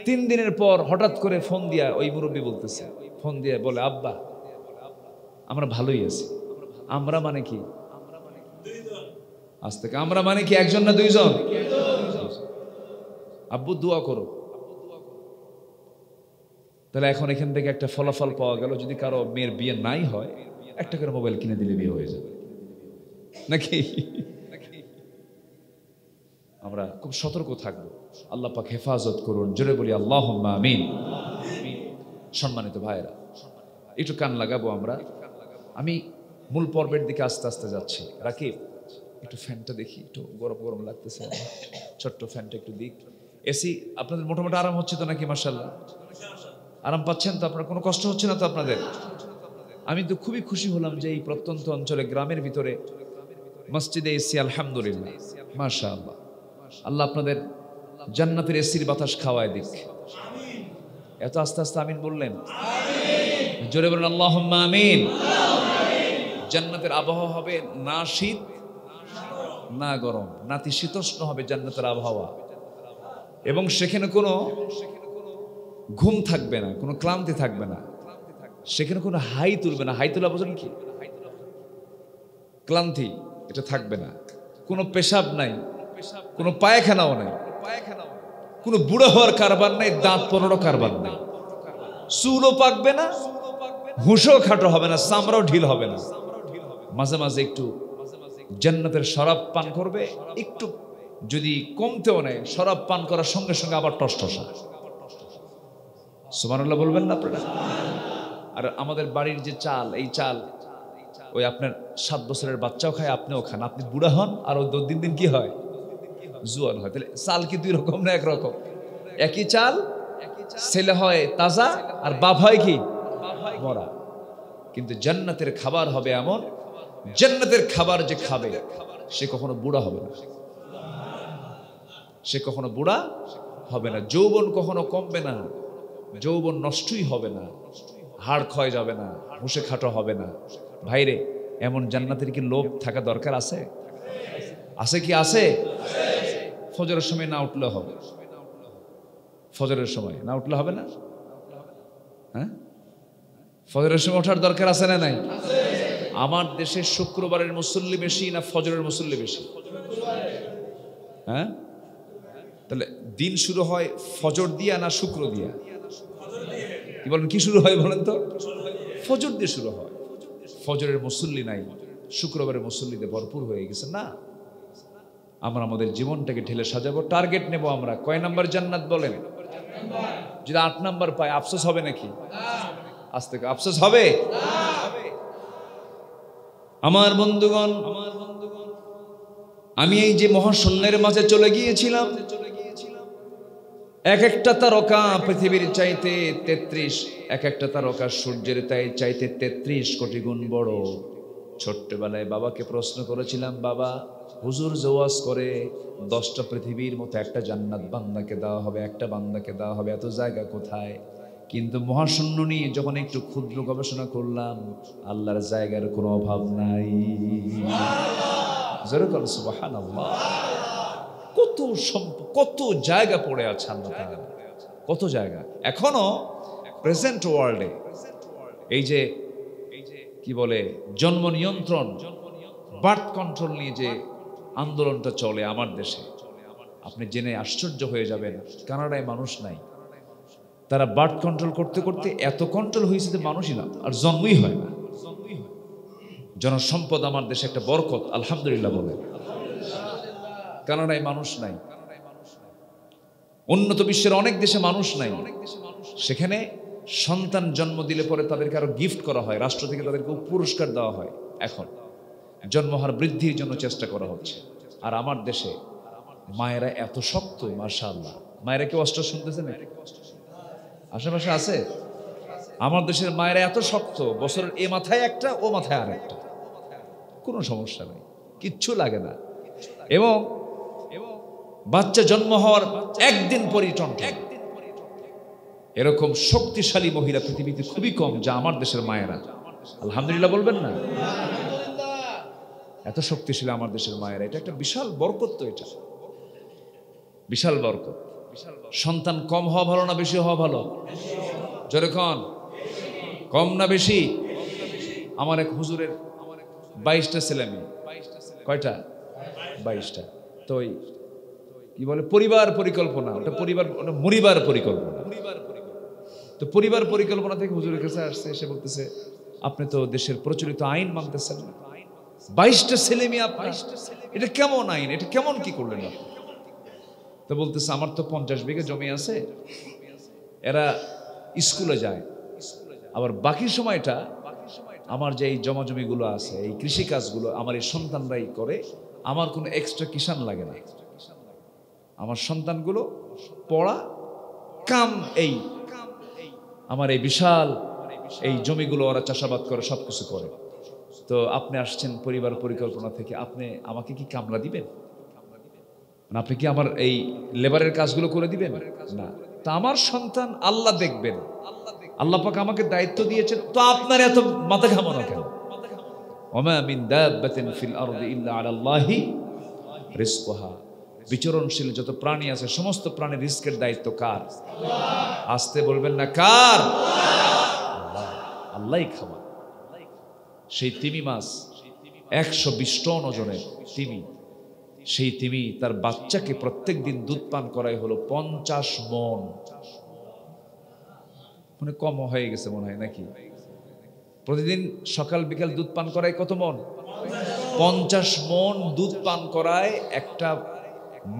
3 দিনের পর হঠাৎ করে ফোন দিয়া ওই মুরব্বী বলতেছে, ফোন দিয়ে বলে আব্বা আমরা ভালোই আছি। আমরা মানে কি? আজ থেকে আমরা মানে কি একজন না দুইজন? আব্বু দোয়া করো। তাহলে এখন এখান থেকে একটা ফলাফল পাওয়া গেল, যদি কারো মেয়ের বিয়ে নাই হয়, একটা করে মোবাইল কিনে দিলে বিয়ে হয়ে যাবে নাকি? আমরা খুব সতর্ক থাকবো। আল্লাহ পাক হেফাজত করুন। জোরে বলি আল্লাহুম্মা আমিন। সম্মানিত ভাইরা, একটু কান লাগাবো আমরা। আমি মূল পর্বের দিকে আস্তে আস্তে যাচ্ছি। রাকিব একটু ফ্যানটা দেখি, একটু গরম গরম লাগতেছে, ছোট্ট ফ্যানটা একটু দিক। এসি আপনাদের মোটামুটি আরাম হচ্ছে তো নাকি? মাশাআল্লাহ আরাম পাচ্ছেন তো? আপনার কোনো কষ্ট হচ্ছে না তো আপনাদের? আমি তো খুবই খুশি হলাম যে এই প্রত্যন্ত অঞ্চলে, গ্রামের ভিতরে মসজিদে এসি। আলহামদুলিল্লাহ, মাশাআল্লাহ। আল্লাহ আপনাদের জান্নাতের এসির বাতাস খাওয়ায় দিক। এত আস্তে আস্তে আমিন বললেন? জোরে বলেন আল্লাহুম্মা আমিন। জান্নাতের আবহাওয়া হবে না শীত না গরম, নাতিশীতোষ্ণ হবে জান্নাতের আবহাওয়া। এবং সেখানে কোনো ঘুম থাকবে না, কোনো ক্লান্তি থাকবে না, সেখানে কোনো হাই তুলবে না। হাই তোলা বোঝেন কি? ক্লান্তি এটা থাকবে না। কোনো পেশাব নাই, কোনো পায়খানাও নাই, কোনো বুড়ো হওয়ার কারবার নাই, দাঁত পড়ারও কারবার নাই, চুলও পাকবে না, হুঁশও খাটো হবে না, চামড়াও ঢিল হবে না। মাঝে মাঝে একটু জান্নাতের শরাব পান করবে, একটু যদি কমতেও নেয় শরাব পান করার সঙ্গে সঙ্গে আবার টসটসা। সুবহানাল্লাহ বলবেন না আপনারা? আর আমাদের বাড়ির যে চাল, এই চাল ওই আপনার 7 বছরের বাচ্চাও খায়, আপনিও খান, আপনি বুড়া হন আর ও দিন দিন কি হয়, জুয়ান হয়। তাহলে চাল কি দুই রকম না একরকম? একই চাল, ছেলে হয় তাজা আর বাপ হয় কি মরা। কিন্তু জান্নাতের খাবার হবে এমন, জান্নাতের খাবার যে খাবে সে কখনো বুড়া হবে না, সে কখনো বুড়া হবে না, যৌবন কখনো কমবে না, যৌবন নষ্টই হবে না, হাড় ক্ষয় যাবে না, মুসে খাটো হবে না। ভাইরে, এমন জান্নাতের কি লোভ থাকা দরকার আছে? আছে কি আছে? ফজরের সময় না উঠলে হবে, ফজরের সময় না উঠলে হবে না? হ্যাঁ, ফজরের সময় ওঠার দরকার আছে না নাই? আমার দেশে শুক্রবারের মুসল্লি বেশি না ফজরের মুসল্লি বেশি? হ্যাঁ, তাহলে দিন শুরু হয় ফজর দিয়া না শুক্র দিয়া? কি বলেন, কি শুরু হয় বলেন তো? ফজর দিয়ে শুরু হয়। ফজরের মুসল্লি নাই, শুক্রবারের মুসল্লিতে ভরপুর হয়ে গেছে না। আমরা আমাদের জীবনটাকে ঢেলে সাজাবো, টার্গেট নেব আমরা। কয় নাম্বার জান্নাত বলেন? যদি 8 নাম্বার পাই আফসোস হবে নাকি? আজ থেকে আফসোস হবে? আমার বন্ধুগণ, আমি এই যে মহাশূন্যের মাঝে চলে গিয়েছিলাম, এক একটা তারকা পৃথিবীর চাইতে 33, এক একটা তারকা সূর্যের চাইতে 33 কোটি গুণ বড়। ছোট্টবেলায় বাবাকে প্রশ্ন করেছিলাম, বাবা হুজুর জওয়াজ করে 10টা পৃথিবীর মতো একটা জান্নাত বান্দাকে দেওয়া হবে, একটা বান্দাকে দেওয়া হবে, এত জায়গা কোথায়? কিন্তু মহাশূন্য নিয়ে যখন একটু ক্ষুদ্র গবেষণা করলাম, আল্লাহর জায়গার কোনো অভাব নাই। যেরকম সুবহানাল্লাহ, কত জায়গা পড়ে আছে আল্লাহ তাআলা, কত জায়গা। এখনো প্রেজেন্ট ওয়ার্ল্ডে এই যে কি বলে জন্ম নিয়ন্ত্রণ, বার্থ কন্ট্রোল নিয়ে যে আন্দোলনটা চলে আমার দেশে, আপনি জেনে আশ্চর্য হয়ে যাবেন, কানাডায় মানুষ নাই। তারা বার্থ কন্ট্রোল করতে করতে এত কন্ট্রোল হয়েছে যে মানুষই না, আর জন্মই হয় না। জনসম্পদ আমার দেশে একটা বরকত, আলহামদুলিল্লাহ বলে। কানাডায় মানুষ নাই, উন্নত বিশ্বের অনেক দেশে মানুষ নাই। সেখানে সন্তান জন্ম দিলে পরে তাদেরকে আরো গিফট করা হয়, রাষ্ট্র থেকে তাদেরকে পুরস্কার দেওয়া হয়। এখন জন্মহার বৃদ্ধির জন্য চেষ্টা করা হচ্ছে। আর আমার দেশে মায়েরা এত শক্ত, মাশাআল্লাহ। মায়েরা কেউ অস্ত্র শুনতেছে না? আশেপাশে আছে? আমার দেশের মায়েরা এত শক্ত, বছরের এ মাথায় একটা, ও মাথায় আর একটা, কোনো সমস্যা নেই, কিচ্ছু লাগে না। এবং বাচ্চা জন্ম হওয়ার একদিন পরই টনটন। এরকম শক্তিশালী মহিলা পৃথিবীতে খুবই কম, যা আমার দেশের মায়েরা। আলহামদুলিল্লাহ বলবেন না? এত শক্তিশালী আমার দেশের মায়েরা, এটা একটা বিশাল বরকত। তো এটা বিশাল বরকত। সন্তান কম হওয়া ভালো না বেশি হওয়া ভালো? যেরকম কম না বেশি? আমার এক হুজুরের 22টা ছেলে মেয়ে। কয়টা? 22টা। তো কি বলে পরিবার পরিকল্পনা, ওটা পরিবার, ওটা মরিবার পরিকল্পনা। তো পরিবার পরিকল্পনা থেকে হুজুরের কাছে আসছে, এসে বলতেছে, আপনি তো দেশের প্রচলিত আইন মানতেছেন না, 22টা ছেলে মেয়ে আপনার, এটা কেমন আইন, এটা কেমন কি করলেন আপনি? তো বলতেছে, আমার তো 50 বিঘা জমি আছে, এরা স্কুলে যায়, আবার বাকি সময়টা আমার যে এই জমা জমিগুলো আছে, এই কৃষি কাজগুলো আমার এই সন্তানরাই করে, আমার কোনো এক্সট্রা কিষান লাগে না, আমার সন্তানগুলো পড়া কাম, এই আমার এই বিশাল এই জমিগুলো ওরা চাষাবাদ করে, সবকিছু করে। তো আপনি আসছেন পরিবার পরিকল্পনা থেকে, আপনি আমাকে কি কামলা দিবেন? আপনি কি আমার এই লেবারের কাজগুলো করে দিবেন? না। তা আমার সন্তান আল্লাহ দেখবেন, আল্লাহ পাক আমাকে দায়িত্ব দিয়েছেন, তো আপনার এত মাথা ঘামানো কেন? ওমা মিন দাব্বাতিন ফিল আরদি ইল্লা আলাল্লাহি রিজকুহা। বিচরণশীল যত প্রাণী আছে, সমস্ত প্রাণীর রিস্কের দায়িত্ব কার? আসতে বলবেন না, কার? আল্লাহই খাওয়া। সেই তিমি মাছ 120 টন ওজনের তিমি, সেই তিমি তার বাচ্চাকে প্রত্যেক দিন দুধ পান করাই হলো 50 মণ। মানে কম হয়ে গেছে মনে হয় নাকি? প্রতিদিন সকাল বিকাল দুধ পান করাই কত মণ? 50 মণ দুধ পান করায় একটা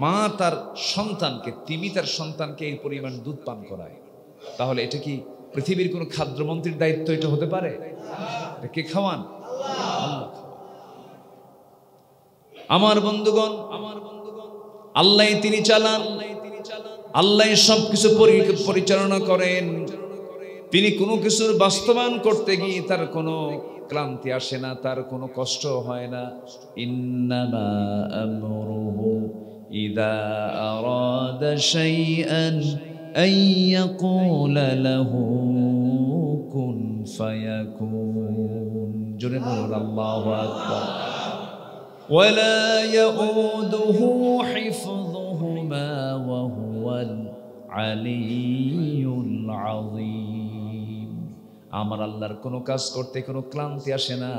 মা তার সন্তানকে, তিমি তার সন্তানকে এই পরিমাণ দুধ পান করায়। তাহলে এটা কি পৃথিবীর কোনো খাদ্যমন্ত্রীর দায়িত্ব এটা হতে পারে? এটা কে খাওয়ান? আল্লাহ। আমার বন্ধুগণ, আল্লাহ তিনি চালান, আল্লাহ সবকিছু পরিচালনা করেন। তিনি কোনো কিছুর বাস্তবায়ন করতে গিয়ে তার কোনো ক্লান্তি আসে না, তার কোনো কষ্ট হয় না। ইন্নামা আমরুহু ইযা আরাদা শাইআন আন ইয়াকুলা লাহু কুন ফায়াকুন। জোরে বলুন আল্লাহু আকবার। ওয়ালা ইয়াউদুহু হিফযুহুমা ওয়া হুয়াল আলিয়্যুল আযীম। আমার আল্লাহর কোনো কাজ করতে কোনো ক্লান্তি আসে না,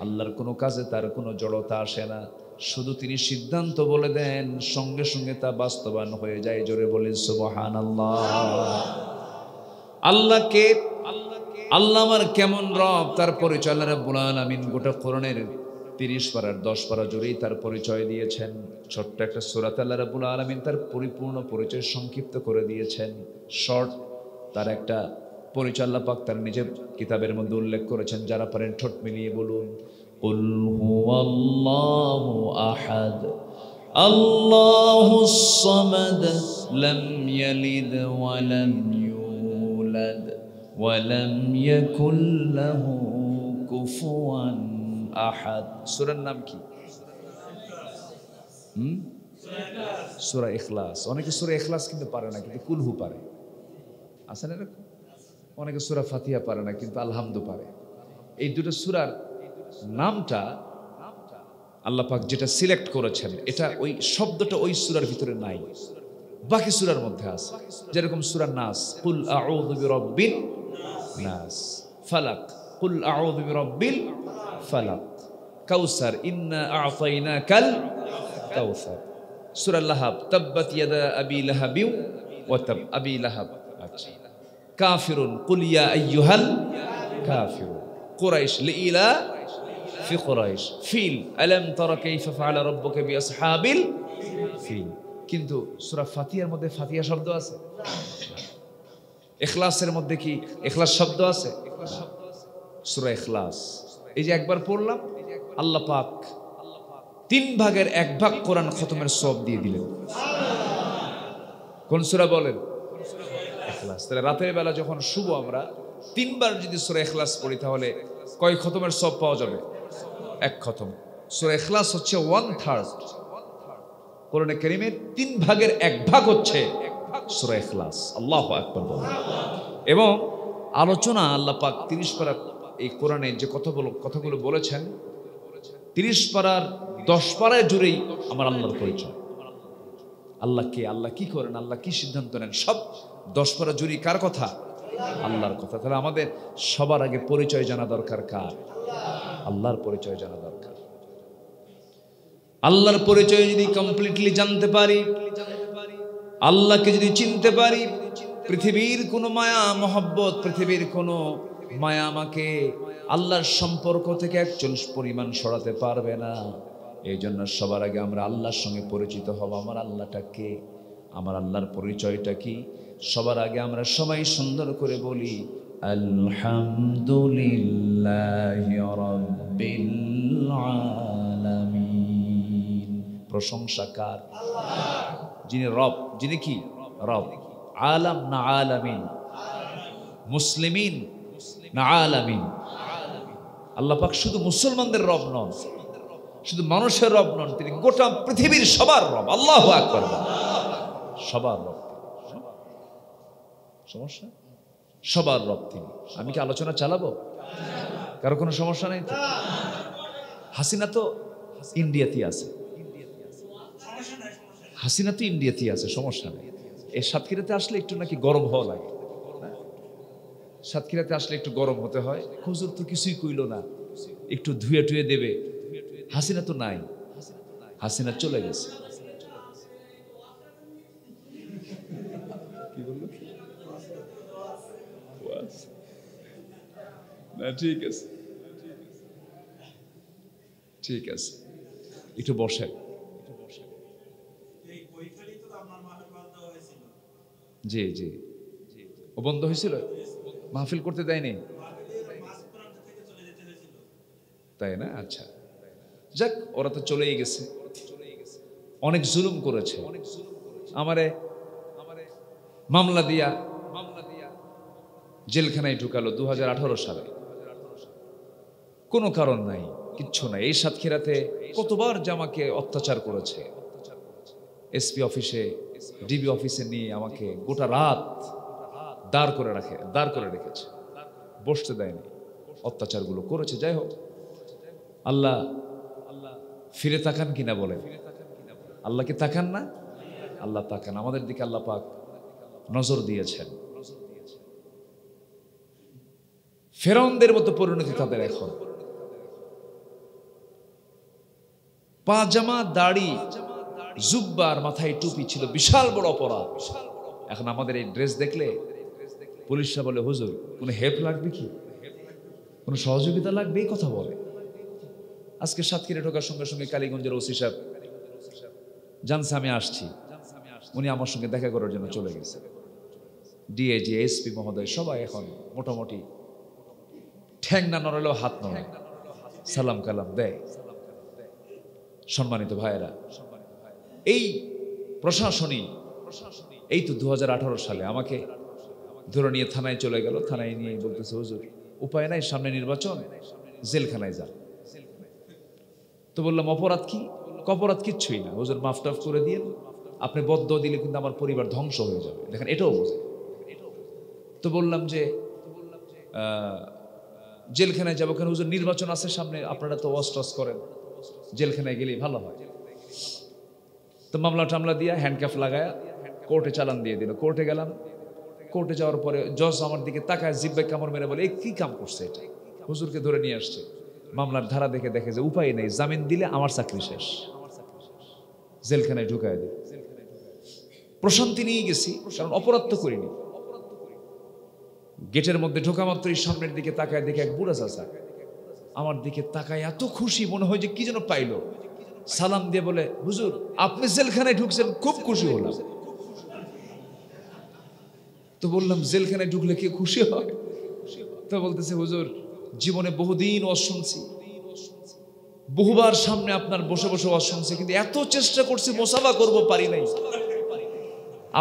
আল্লাহর কোনো কাজে তার কোনো জড়তা আসে না। শুধু তিনি সিদ্ধান্ত বলে দেন, সঙ্গে সঙ্গে তা বাস্তবায়ন হয়ে যায়। জোরে বলেন সুবহানাল্লাহ। আল্লাহকে, আল্লাহ আমার কেমন রব, তার পরিচয় আল্লাহ রাব্বুল আলামিন গোটা কোরআনের 30 পারার 10 পারা জুড়েই তার পরিচয় দিয়েছেন। ছোট্ট একটা সূরাতে আল্লাহ রাব্বুল আলামিন তার পরিপূর্ণ পরিচয় সংক্ষিপ্ত করে দিয়েছেন। শর্ট তার একটা পরিচয় আল্লাহ পাক তার নিজের কিতাবের মধ্যে উল্লেখ করেছেন। যারা পারেন ঠোঁট মিলিয়ে বলুন, কুল হুয়াল্লাহু আহাদ আল্লাহুস সামাদ লাম ইয়ালিদ ওয়া লাম ইউলাদ ওয়া লাম ইয়াকুল লাহু কুফুয়ান আহাদ। সূরার নাম কি? সূরা ইখলাস। অনেকে সূরা ইখলাস কিন্তু পারে না, কিন্তু কুলহু পারে। আছে না এরকম? অনেকে সূরা ফাতিহা পারে না, কিন্তু আলহামদু পারে। এই দুটো সূরার নামটা আল্লাহ পাক যেটা সিলেক্ট করেছেন, এটা ওই শব্দটা ওই সূরার ভিতরে নাই, বাকি সূরার মধ্যে আছে। যেরকম সূরা নাস, কুল আউযু বিরাব্বিন নাস, ফালাক, কুল আউযু বিরাব্বিল ফালাক, কাউসার, ইন্না আ'তাইনাকাল কাউসার। সূরা লাহাব, তাব্বাত ইয়াদা আবি লাহাবি ওয়া তাব, আবি লাহাব। আচ্ছা, কাফিরুন, কুল ইয়া আইয়ুহাল কাফিরুন। কুরাইশ, লিইলা ফি কুরাইশ। ফিল, আলাম তারা কাইফা ফাআলা রাব্বুকা বিআসহাবিল ফিল। কিন্তু সূরা ফাতিহার মধ্যে ফাতিহা শব্দ আছে? ইখলাসের মধ্যে কি ইখলাস শব্দ আছে? সূরা ইখলাস এই যে একবার পড়লাম, আল্লাহ পাক 3 ভাগের 1 ভাগ কোরআন খতমের সওয়াব দিয়ে দিলেন। কোন সূরা বলেন? ইখলাস। তাহলে রাতের বেলা যখন শুভ আমরা 3 বার যদি সূরা ইখলাস পড়ি, তাহলে কয় খতমের সওয়াব পাওয়া যাবে? 1 খতম। সূরা ইখলাস হচ্ছে 1/3 কোরআনে কারীমের 3 ভাগের 1 ভাগ হচ্ছে সূরা ইখলাস। আল্লাহু আকবার বলেন। এবং আলোচনা আল্লাহ পাক 30 পারা এই কোরআনে যে কথাগুলো বলেছেন, 30 পারার 10 পারায় জুড়েই আমার আল্লাহর পরিচয়। আল্লাহ কে, আল্লাহ কি করেন, আল্লাহ কি সিদ্ধান্ত নেন, সব 10 পারা জুড়েই কার কথা? আল্লাহর কথা। তাহলে আমাদের সবার আগে পরিচয় জানা দরকার কার? আল্লাহর পরিচয় জানা দরকার। আল্লাহর পরিচয় যদি কমপ্লিটলি জানতে পারি, আল্লাহকে যদি চিনতে পারি, পৃথিবীর কোনো মায়া মহব্বত, পৃথিবীর কোনো মায়া আমাকে আল্লাহর সম্পর্ক থেকে 1 পরিমাণ সরাতে পারবে না। এই জন্য সবার আগে আমরা আল্লাহর সঙ্গে পরিচিত হব। আমার আল্লাহটা কে, আমার আল্লাহর পরিচয়টা কি? সবার আগে আমরা সবাই সুন্দর করে বলি, আলহামদুলিল্লাহি রাব্বিল আলামিন। প্রশংসা কার? যিনি রব, যিনি কি রব। আলাম না আলামিন, মুসলিমিন না আলামিন। আল্লাহ পাক শুধু মুসলমানদের রব নন, শুধু মানুষের রব নন, তিনি গোটা পৃথিবীর সবার রব। আল্লাহু আকবার। সবার রব, সমস্যা সবার রব তিনি। আমি কি আলোচনা চালাবো? কারো কোনো সমস্যা নেই তো? হাসিনা তো ইন্ডিয়াতে আছে, হাসিনা তো ইন্ডিয়াতে আছে, সমস্যা নেই। এই সাতক্ষীরাতে আসলে একটু নাকি গরম হওয়া লাগে, সাতক্ষীরাতে আসলে একটু গরম হতে হয়। হুজুর তো কিছুই কইল না, একটু ধুয়ে টুয়ে দেবে। হাসিনা তো নাই, হাসিনা চলে গেছে। কি বললো? না ঠিক আছে, ঠিক আছে, একটু বসেন। জি জি, ও বন্ধ হয়েছিল, মাহফিল করতে দেয়নি, তাই না? আচ্ছা যাক, ওরা তো চলেই গেছে, অনেক জুলুম করেছে আমারে, মামলা দিয়া জেলখানায় ঢুকালো 2018 সালে, কোনো কারণ নাই, কিচ্ছু নাই। এই সাতক্ষীরাতে কতবার যে আমাকে অত্যাচার করেছে, এসপি অফিসে, ডিবি অফিসে নিয়ে আমাকে গোটা রাত দাঁড় করে রেখেছে, বসতে দেয়নি, অত্যাচারগুলো করেছে। যাই হোক, আল্লাহ ফিরে তাকান কিনা বলেন? আল্লাহ কি তাকান না? আল্লাহ তাকান, আমাদের দিকে আল্লাহ পাক নজর দিয়েছেন। ফেরাউনদের মতো পরিণতি তাদের এখন। পাজামা, দাড়ি, জুব্বার, মাথায় টুপি ছিল, বিশাল বড় অপরাধ। এখন আমাদের এই ড্রেস দেখলে পুলিশরা বলে, হুজুর কোনো হেল্প লাগবে কি, কোনো সহযোগিতা লাগবে, এই কথা বলে। আজকে সাতক্ষীরা ঢোকার সঙ্গে সঙ্গে কালীগঞ্জের ওসি সাহেব জানছে আমি আসছি, উনি আমার সঙ্গে দেখা করার জন্য চলে গেছে। ডিএজি, এসপি মহোদয় সবাই এখন মোটামুটি ঠ্যাং না নড়লেও হাত নড়ে, সালাম কালাম দেয়। সম্মানিত ভাইয়েরা, এই প্রশাসনই এই তো 2018 সালে আমাকে ধরে নিয়ে থানায় চলে গেল। থানায় নিয়ে বলতেছে, হুজুর উপায় নাই, সামনে নির্বাচন, জেলখানায় যান। তো বললাম অপরাধ কি? অপরাধ কিচ্ছুই না হুজুর, মাফ টাফ করে দিয়ে, আপনি বদ্ধ দিলে কিন্তু আমার পরিবার ধ্বংস হয়ে যাবে, দেখেন এটাও বোঝে। তো বললাম যে জেলখানায় যাবো কেন হুজুর, নির্বাচন আছে সামনে, আপনারা তো ওয়াজ টস করেন, জেলখানায় গেলেই ভালো হয়। তো মামলা টামলা দিয়া হ্যান্ডকাফ লাগায়া কোর্টে চালান দিয়ে দিল। কোর্টে গেলাম, কোর্টে যাওয়ার পরে জজ আমার দিকে তাকায়, জিব্বায় কামড় মেরে বলে, এই কি কাম করছে এটা, হুজুরকে ধরে নিয়ে আসছে। মামলার ধারা দেখে যে উপায় নেই, জামিন দিলে আমার চাকরি শেষ, জেলখানায় ঢুকায় দিই। প্রশান্তি নিয়ে গেছি, কারণ অপরাধ তো করিনি। গেটের মধ্যে ঢোকা মাত্রই সামনের দিকে তাকায় দেখে এক বুড়া চাচা আমার দিকে তাকায়, এত খুশি, মনে হয় যে কি যেন পাইলো। সালাম দিয়ে বলে, হুজুর আপনি জেলখানায় ঢুকছেন, খুব খুশি হলাম। তো বললাম, জেলখানায় ঢুকলে কি খুশি হয়? তো বলতেছে, হুজুর জীবনে বহুদিন ওয়াজ শুনছি, বহুবার সামনে আপনার বসে বসে ওয়াজ শুনছি, কিন্তু এত চেষ্টা করছি মোসাফা করব, পারি নাই।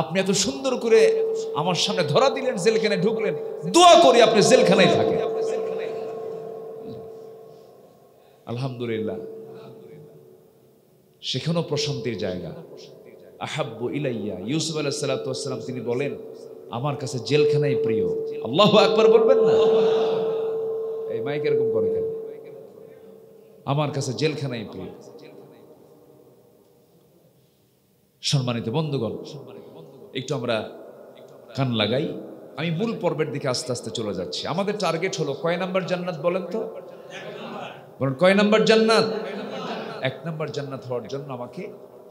আপনি এত সুন্দর করে আমার সামনে ধরা দিলেন, জেলখানায় ঢুকলেন, দোয়া করি আপনি জেলখানায় থাকেন। আলহামদুলিল্লাহ, সেখানেও প্রশান্তির জায়গা। আহাব্বু ইলাইয়া, ইউসুফ আলাইহিস সালাতু ওয়াস সালাম তিনি বলেন, আমার কাছে জেলখানাই প্রিয়। আল্লাহু আকবার বলবেন না? এই মাইক এরকম করে কেন? আমার কাছে জেলখানাই প্রিয়। সম্মানিত বন্ধুগণ, একটু আমরা কান লাগাই। আমি মূল পর্বের দিকে আস্তে আস্তে চলে যাচ্ছি। আমাদের টার্গেট হলো কয় নাম্বার জান্নাত বলেন তো? বলেন কয় নাম্বার জান্নাত? 1 নাম্বার জান্নাত হওয়ার জন্য আমাকে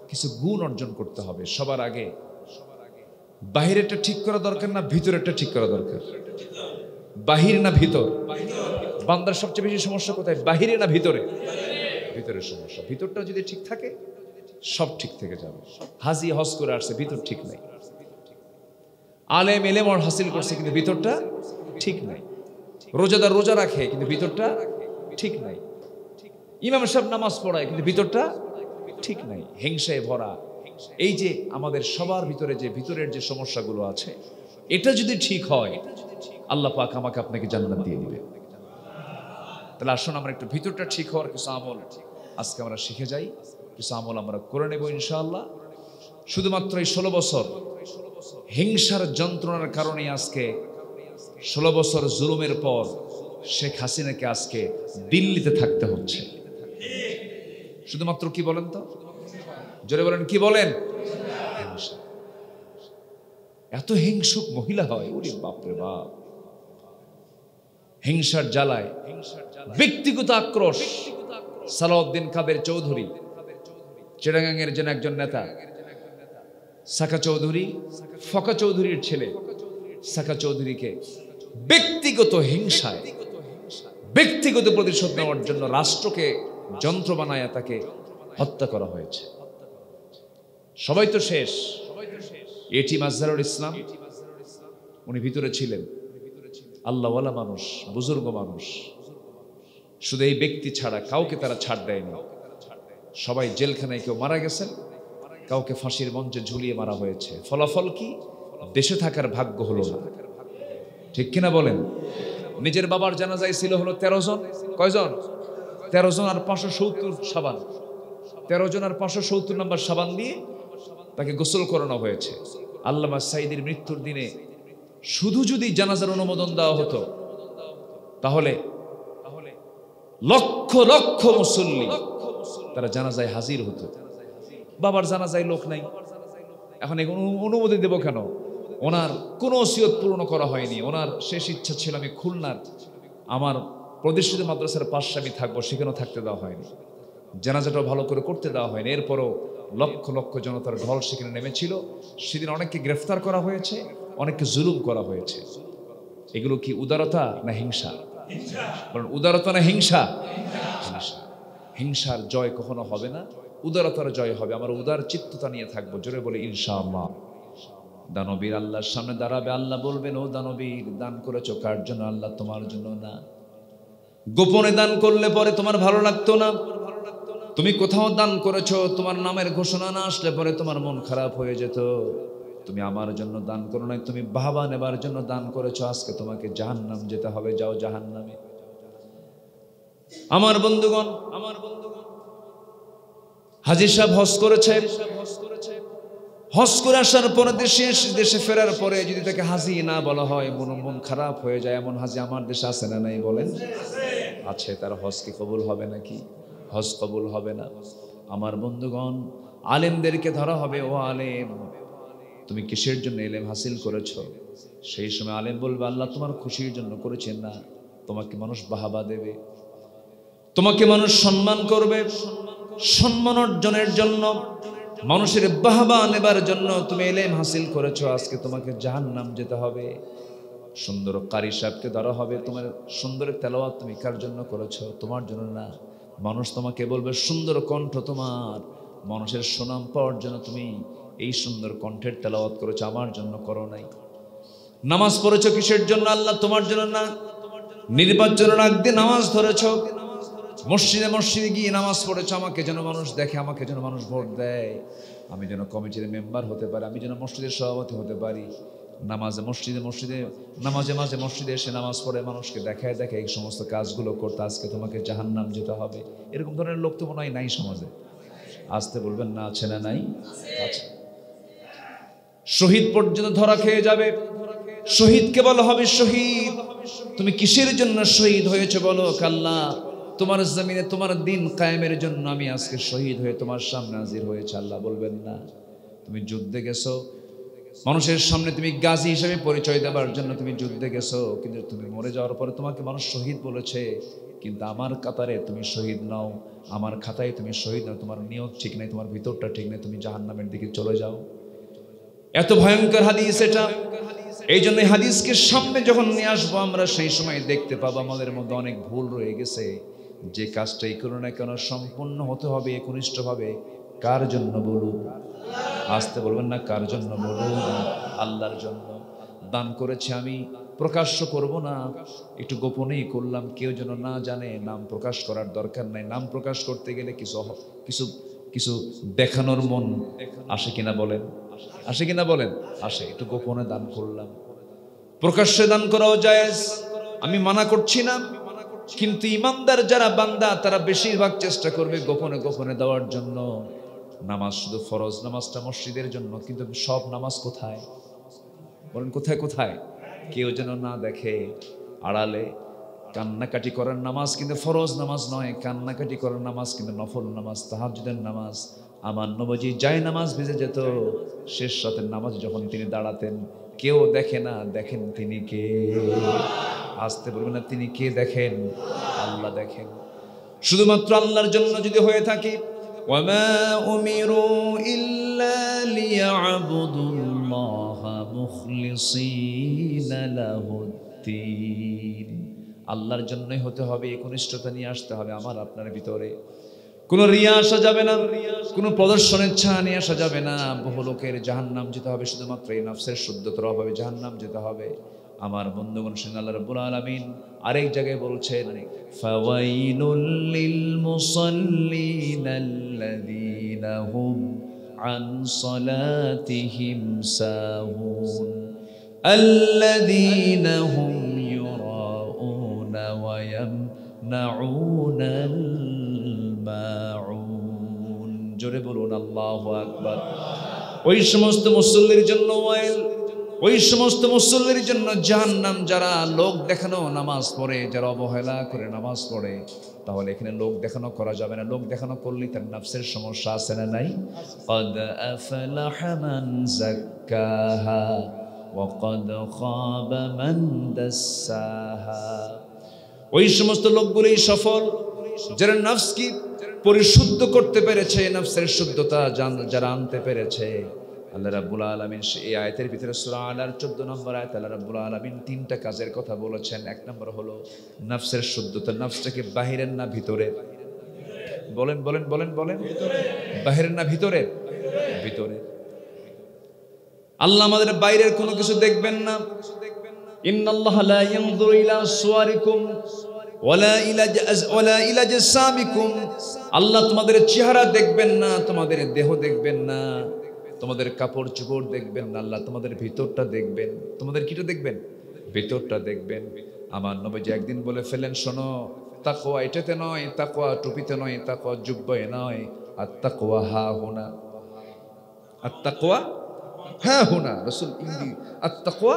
কিছু গুণ অর্জন করতে হবে। সবার আগে বাহিরেরটা ঠিক করা দরকার না ভিতরেরটা ঠিক করা দরকার? বাহির না ভিতর? বান্দার সবচেয়ে বেশি সমস্যা কোথায়, বাহিরে না ভিতরে? ভিতরের সমস্যা। ভিতরটা যদি ঠিক থাকে সব ঠিক থেকে যাবে। হাজি হজ করে আসছে, ভিতর ঠিক নাই। আলেম এলেম হাসিল করছে, কিন্তু ভিতরটা ঠিক নাই। রোজাদার রোজা রাখে, কিন্তু ভিতরটা ঠিক নাই। ইমাম সাহেব নামাজ পড়ায়, কিন্তু ভিতরটা ঠিক নাই, হিংসায় ভরা। এই যে আমাদের সবার ভিতরে যে ভিতরের যে সমস্যাগুলো আছে, এটা যদি ঠিক হয় আল্লাহ পাক আমাকে আপনাকে জান্নাত দিয়ে দিবে। তাহলে আসুন আমরা একটু ভিতরটা ঠিক হওয়ার কিছু আমল আজকে আমরা শিখে যাই, কিছু আমল আমরা করে নেব ইনশাআল্লাহ। শুধুমাত্র এই 16 বছর হিংসার যন্ত্রণার কারণে আজকে 16 বছর জুলুমের পর শেখ হাসিনাকে আজকে দিল্লিতে থাকতে হচ্ছে। শুধুমাত্র কি বলেন তো, জোরে বলেন, কি বলেন? এত হিংসুক মহিলা হয়, ওরে বাপরে বাপ। হিংসার জ্বালায় ব্যক্তিগত আক্রোশ। সালাউদ্দিন কাদের চৌধুরী, চিটাগাংয়ের যেন একজন নেতা, সাকা চৌধুরী, ফকা চৌধুরীর ছেলে সাকা চৌধুরীকে ব্যক্তিগত হিংসায়, ব্যক্তিগত প্রতিশোধ নেওয়ার জন্য রাষ্ট্রকে যন্ত্র বানায় তাকে হত্যা করা হয়েছে। সবাই তো শেষ। এটি মাজহারুল ইসলাম, উনি ভিতরে ছিলেন, আল্লাহওয়ালা মানুষ, বুজুর্গ মানুষ। শুধু এই ব্যক্তি ছাড়া কাউকে তারা ছাড় দেয়নি। সবাই জেলখানায়, কেউ মারা গেছেন, কাউকে ফাঁসির মঞ্চে ঝুলিয়ে মারা হয়েছে। ফলাফল কি? দেশে থাকার ভাগ্য হলো না। ঠিক কিনা বলেন? নিজের বাবার জানাজায় ছিল হলো 13 জন। কয়জন? 13 জন আর 570 সাবান। 13 জন আর 570 নম্বর সাবান দিয়ে তাকে গোসল করানো হয়েছে। আল্লামা সাঈদীর মৃত্যুর দিনে শুধু যদি জানাজার অনুমোদন দেওয়া হতো, তাহলে লক্ষ লক্ষ মুসল্লি তারা জানাজায় হাজির হতো। বাবার জানাজায় লোক নাই, এখন অনুমতি দেব কেন? ওনার কোনো ওসিয়ত পূর্ণ করা হয়নি। ওনার শেষ ইচ্ছা ছিল আমি খুলনার আমার প্রতিষ্ঠিত মাদ্রাসার পাশে আমি থাকবো, সেখানেও থাকতে দেওয়া হয়নি। জানাজাটাও ভালো করে করতে দেওয়া হয়নি। এরপরও লক্ষ লক্ষ জনতার ঢল সেখানে নেমেছিল। সেদিন অনেককে গ্রেফতার করা হয়েছে, অনেককে জুলুম করা হয়েছে। এগুলো কি উদারতা না হিংসা? কারণ উদারতা না হিংসা? হিংসার জয় কখনো হবে না, উদারতার জয় হবে। আমার উদার চিত্ততা নিয়ে থাকবো। জোরে বলে ইনশাআল্লাহ। দানবীর আল্লাহর সামনে দাঁড়াবে, আল্লাহ বলবেন, ও দানবীর, দান করেছো কার জন্য? আল্লাহ তোমার জন্য না। গোপনে দান করলে পরে তোমার ভালো লাগতো না। তুমি কোথাও দান করেছো, তোমার নামের ঘোষণা না আসলে পরে তোমার মন খারাপ হয়ে যেত। তুমি আমার জন্য দান করো নাই, তুমি বাহবা নেবার জন্য দান করেছো। আজকে তোমাকে জাহান্নাম যেতে হবে, যাও জাহান্নামে। আমার বন্ধুগণ, হাজী সাহেব হজ করেছে। হজ করে আসার পরে দেশে ফেরার পরে যদি তাকে হাজী না বলা হয়, মন খারাপ হয়ে যায়। এমন হাজী আমার দেশে আছে না নাই বলেন? আছে। তার হজ কি কবুল হবে নাকি? হজ কবুল হবে না। আমার বন্ধুগণ, আলেমদেরকে ধরা হবে, ও আলেম, তুমি কিসের জন্য ইলম হাসিল করেছো? সেই সময় আলেম বলবে, আল্লাহ তোমার খুশির জন্য করেছেন না। তোমাকে মানুষ বাহাবা দেবে, তোমাকে মানুষ সম্মান করবে। সম্মান অর্জনের জন্য, মানুষের বাহবা নেবার জন্য তুমি ইলম হাসিল করেছো। আজকে তোমাকে জাহান্নাম যেতে হবে। সুন্দর কারি সাহেবকে ধরা হবে, তোমার সুন্দর তেলাওয়াত তুমি কার জন্য করেছো? তোমার জন্য না। মানুষ তোমাকে বলবে, সুন্দর কণ্ঠ তোমার, মানুষের সুনাম পাওয়ার জন্য তুমি এই সুন্দর কণ্ঠের তেলাওয়াত করেছো, আমার জন্য করো নাই। নামাজ পড়েছো কিসের জন্য? আল্লাহ তোমার জন্য না। নির্বাচনের আগ দিয়ে নামাজ ধরেছো, মসজিদে মসজিদে গিয়ে নামাজ পড়েছো, আমাকে যেন মানুষ দেখে, আমাকে যেন মানুষ ভোট দেয়, আমি যেন কমিটির মেম্বার হতে পারি, আমি যেন মসজিদের সভাপতি হতে পারি। নামাজে মাঝে মসজিদে এসে নামাজ পড়ে মানুষকে দেখায় এই সমস্ত কাজগুলো করতে। আজকে তোমাকে জাহান্নাম যেতে হবে। এরকম ধরনের লোক তো মনে হয় নাই সমাজে। আসতে বলবেন না, আছে না নাই? আছে। শহীদ পর্যন্ত ধরা খেয়ে যাবে। শহীদকে বলা হবে, শহীদ তুমি কিসের জন্য শহীদ হয়েছে বলো? আল্লাহ তোমার জমিনে তোমার দিন কায়েমের জন্য আমি আজকে শহীদ হয়ে তোমার সামনে হাজির হয়েছে। আল্লাহ বলবেন না, তুমি যুদ্ধে গেছো, মানুষের সামনে তুমি গাজী হিসেবে পরিচয় দেবার জন্য তুমি যুদ্ধে গেছো, কিন্তু তুমি মরে যাওয়ার পরে তোমাকে মানুষ শহীদ বলেছে, কিন্তু আমার কাতারে তুমি শহীদ নাও, আমার খাতায় তুমি শহীদ নাও। তোমার নিয়ত ঠিক নেই, তোমার ভিতরটা ঠিক নেই, তুমি জাহান্নামের দিকে চলে যাও। এত ভয়ঙ্কর হাদিস এটা। এই জন্য হাদিসকে সামনে যখন নিয়ে আসবো আমরা, সেই সময় দেখতে পাবো আমাদের মধ্যে অনেক ভুল রয়ে গেছে। যে কাজটাই করো না কেন সম্পূর্ণ হতে হবে একনিষ্ঠভাবে। কার জন্য বলুন? আসতে বলবেন না, কার জন্য বলুন? আল্লাহর জন্য। দান করেছি আমি, প্রকাশ্য করব না, একটু গোপনেই করলাম, কেউ যেন না জানে। নাম প্রকাশ করার দরকার নাই। নাম প্রকাশ করতে গেলে কিছু দেখানোর মন আসে কিনা বলেন? আসে কিনা বলেন? আসে। একটু গোপনে দান করলাম। প্রকাশ্যে দান করাও জায়েজ, আমি মানা করছি না, কিন্তু ইমানদার যারা বান্দা তারা বেশিরভাগ চেষ্টা করবে গোপনে গোপনে দেওয়ার জন্য। নামাজ শুধু ফরজ নামাজটা মসজিদের জন্য, কিন্তু সব নামাজ কোথায় বলেন? কোথায় কোথায়? কেউ যেন না দেখে, আড়ালে। কান্নাকাটি করার নামাজ কিন্তু ফরজ নামাজ নয়, কান্নাকাটি করার নামাজ কিন্তু নফল নামাজ, তাহাজ্জুদের নামাজ। আমার নবীজি যায় নামাজ ভেজে যেত, শেষ রাতের নামাজ যখন তিনি দাঁড়াতেন, কেউ দেখে না, দেখেন তিনি কে? আসতে বলবেন না, তিনি কে দেখেন? আল্লাহ দেখেন। শুধুমাত্র আল্লাহর জন্য যদি হয়ে থাকে, ওয়ামা উমিরু ইল্লা লিয়াবুদুল্লাহা মুখলিসিনা লাহুদ্দীন। আল্লাহর জন্যই হতে হবে, একনিষ্ঠতা নিয়ে আসতে হবে আমার আপনার ভিতরে। কোনো রিয়া আসা যাবে না, কোনো প্রদর্শনের ছায়া নিয়ে আসা যাবে না। বহু লোকের জাহান্নাম যেতে হবে শুধুমাত্র এই নফসের শুদ্ধতার অভাবে জাহান্নাম যেতে হবে। আমার বন্ধুগণ, শুনে আল্লাহ রাব্বুল আলামিন আরেক জায়গায় বলছেন, ফাওয়াইলুল লিল মুসাল্লিনাল্লাযীনা হুম আন সালাতিহিম সাহুন আল্লাযীনা হুম ইউরাউনা ওয়া ইয়ামনাউনাল মাউন। জোরে বলুন আল্লাহু আকবার। ওই সমস্ত মুসল্লির জন্য ওয়াইল, ওই সমস্ত মুসল্লির জন্য জাহান্নাম যারা লোক দেখানো নামাজ পড়ে, যারা অবহেলা করে নামাজ পড়ে। তাহলে এখানে লোক দেখানো করা যাবে না। লোক দেখানো করলে তার নফসের সমস্যা আছে না নাই? قد أفلح من زكاها وقد خاب من دساها। ওই সমস্ত লোকগুলোই সফল যারা নফসকে পরিশুদ্ধ করতে পেরেছে, নফসের শুদ্ধতা যারা আনতে পেরেছে। আল্লাহ রাব্বুল আলামিন এই আয়াতের ভিতরে সূরা আলার 14 নম্বর আয়াতে আল্লাহ রাব্বুল আলামিন তিনটা কাজের কথা বলেছেন। এক নম্বর হলো নফসের শুদ্ধতা। নফসটাকে বাহিরের না ভিতরের? বলেন বলেন বলেন বলেন, বাহিরের না ভিতরের? ভিতরের। আল্লাহ আমাদের বাইরের কোনো কিছু দেখবেন না। ইন্নাল্লাহা লা ইয়ানজুরু ইলা সুওয়ারিকুম ওয়ালা ইলা জাসামিকুম। আল্লাহ তোমাদের চেহারা দেখবেন না, তোমাদের দেহ দেখবেন না, তোমাদের কাপড় চোপড় দেখবেন না। আল্লাহ তোমাদের ভিতরটা দেখবেন। তোমাদের কিটা দেখবেন? ভিতরটা দেখবেন। আমার নবীজি একদিন বলে ফেলেন, শোনো, তাকওয়া এটাতে নয়, তাকওয়া টুপিতে নয়, তাকওয়া জুব্বায় নয়, আর তাকওয়া হা হুনা। আর তাকওয়া হা হুনা। রাসূল ইংরেজি আর তাকওয়া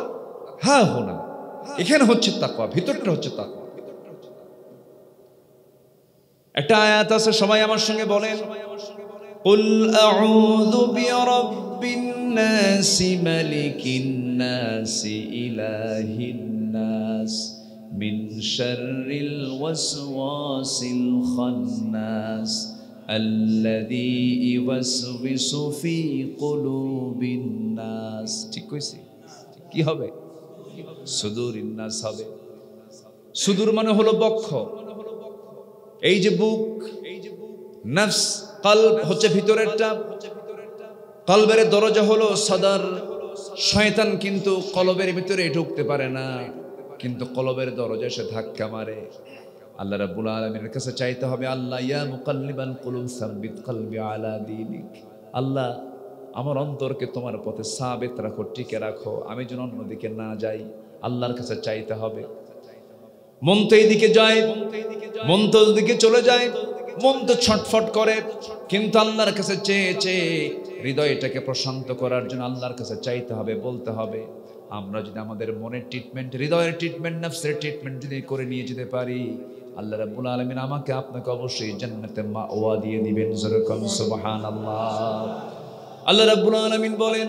হা হুনা, এখানে হচ্ছে তাকওয়া, ভিতরটা হচ্ছে তাকওয়া। একটা আয়াত আছে, সবাই আমার সঙ্গে বলেন, কুল আউযু বিরাব্বিন নাস মালিকিন নাস ইলাহিন নাস মিন শাররিল ওয়াসওয়াসিল খান্নাস আল্লাযী ইওয়াসওয়িসু ফি কুলুবিন নাস। ঠিক কইছি? কি হবে? সুদুরিন নাস হবে। সুদূর মানে হলো বক্ষ, এই যে বুক, নফস, কলব হচ্ছে ভিতরেরটা। কলবের দরজা হলো সদর। শয়তান কিন্তু কলবের ভিতরে ঢুকতে পারে না, কিন্তু কলবের দরজা সে ধাক্কা মারে। আল্লাহ রাব্বুল আলামিনের কাছে চাইতে হবে, আল্লাহ ইয়া মুকাল্লিবাল কুলুব সাব্বিত কলবি আলা দীনিক। আল্লাহ আমার অন্তরকে তোমার পথে সাবিত রাখো, টিকে রাখো, আমি যেন অন্যদিকে না যাই। আল্লাহর কাছে চাইতে হবে। মন তো এইদিকে যায়, মন তো ওদিকে চলে যায়, মন তো ছটফট করে, কিন্তু আল্লাহর কাছে চেয়ে চেয়ে হৃদয়টাকে প্রশান্ত করার জন্য আল্লাহর কাছে চাইতে হবে, বলতে হবে। আমরা যদি আমাদের মনের ট্রিটমেন্ট, হৃদয়ের ট্রিটমেন্ট, নফসের ট্রিটমেন্ট যদি করে নিয়ে যেতে পারি, আল্লাহ রাব্বুল আলামিন আমাকে আপনাকে অবশ্যই জান্নাতে মাওয়া দিয়ে দিবেন। যেরকম সুবহানাল্লাহ। আল্লাহ রাব্বুল আলামিন বলেন,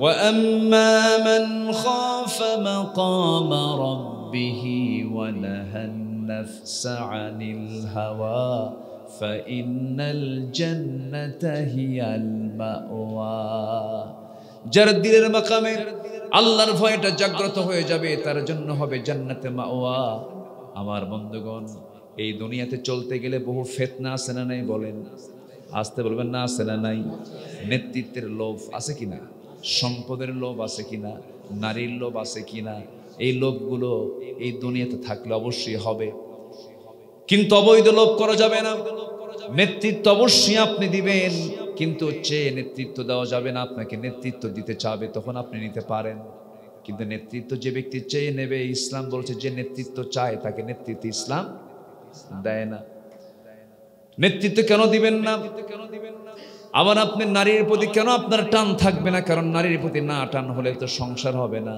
ওয়া আম্মা মান খাফা মাকামা রাব্বিহি ওয়া নাহান নাফসা আনিল হাওয়া ফাইন্নাল জান্নাতা হিয়াল মাওয়া। যার দিলের মাকামে আল্লাহর ভয়টা জাগ্রত হয়ে যাবে, তার জন্য হবে জান্নাতে মাওয়া। আমার বন্ধুগণ, এই দুনিয়াতে চলতে গেলে বহু ফিতনা আছে না নাই? বলেন, আসতে বলবেন না, আছে না নাই? নেতৃত্বের লোভ আছে কিনা? সম্পদের লোভ আছে কিনা? নারীর লোভ আছে কিনা? এই লোভগুলো এই দুনিয়াতে থাকলে অবশ্যই হবে, কিন্তু অবৈধ লোভ করা যাবে না। নেতৃত্ব অবশ্যই আপনি দিবেন, কিন্তু চেয়ে নেতৃত্ব দেওয়া যাবে না। আপনাকে নেতৃত্ব দিতে চাবে তখন আপনি নিতে পারেন, কিন্তু নেতৃত্ব যে ব্যক্তি চেয়ে নেবে, ইসলাম বলছে যে নেতৃত্ব চায় তাকে নেতৃত্ব ইসলাম দেয় না। নেতৃত্ব কেন দিবেন না? আবার আপনি নারীর প্রতি কেন আপনার টান থাকবে না? কারণ নারীর প্রতি না টান হলে তো সংসার হবে না,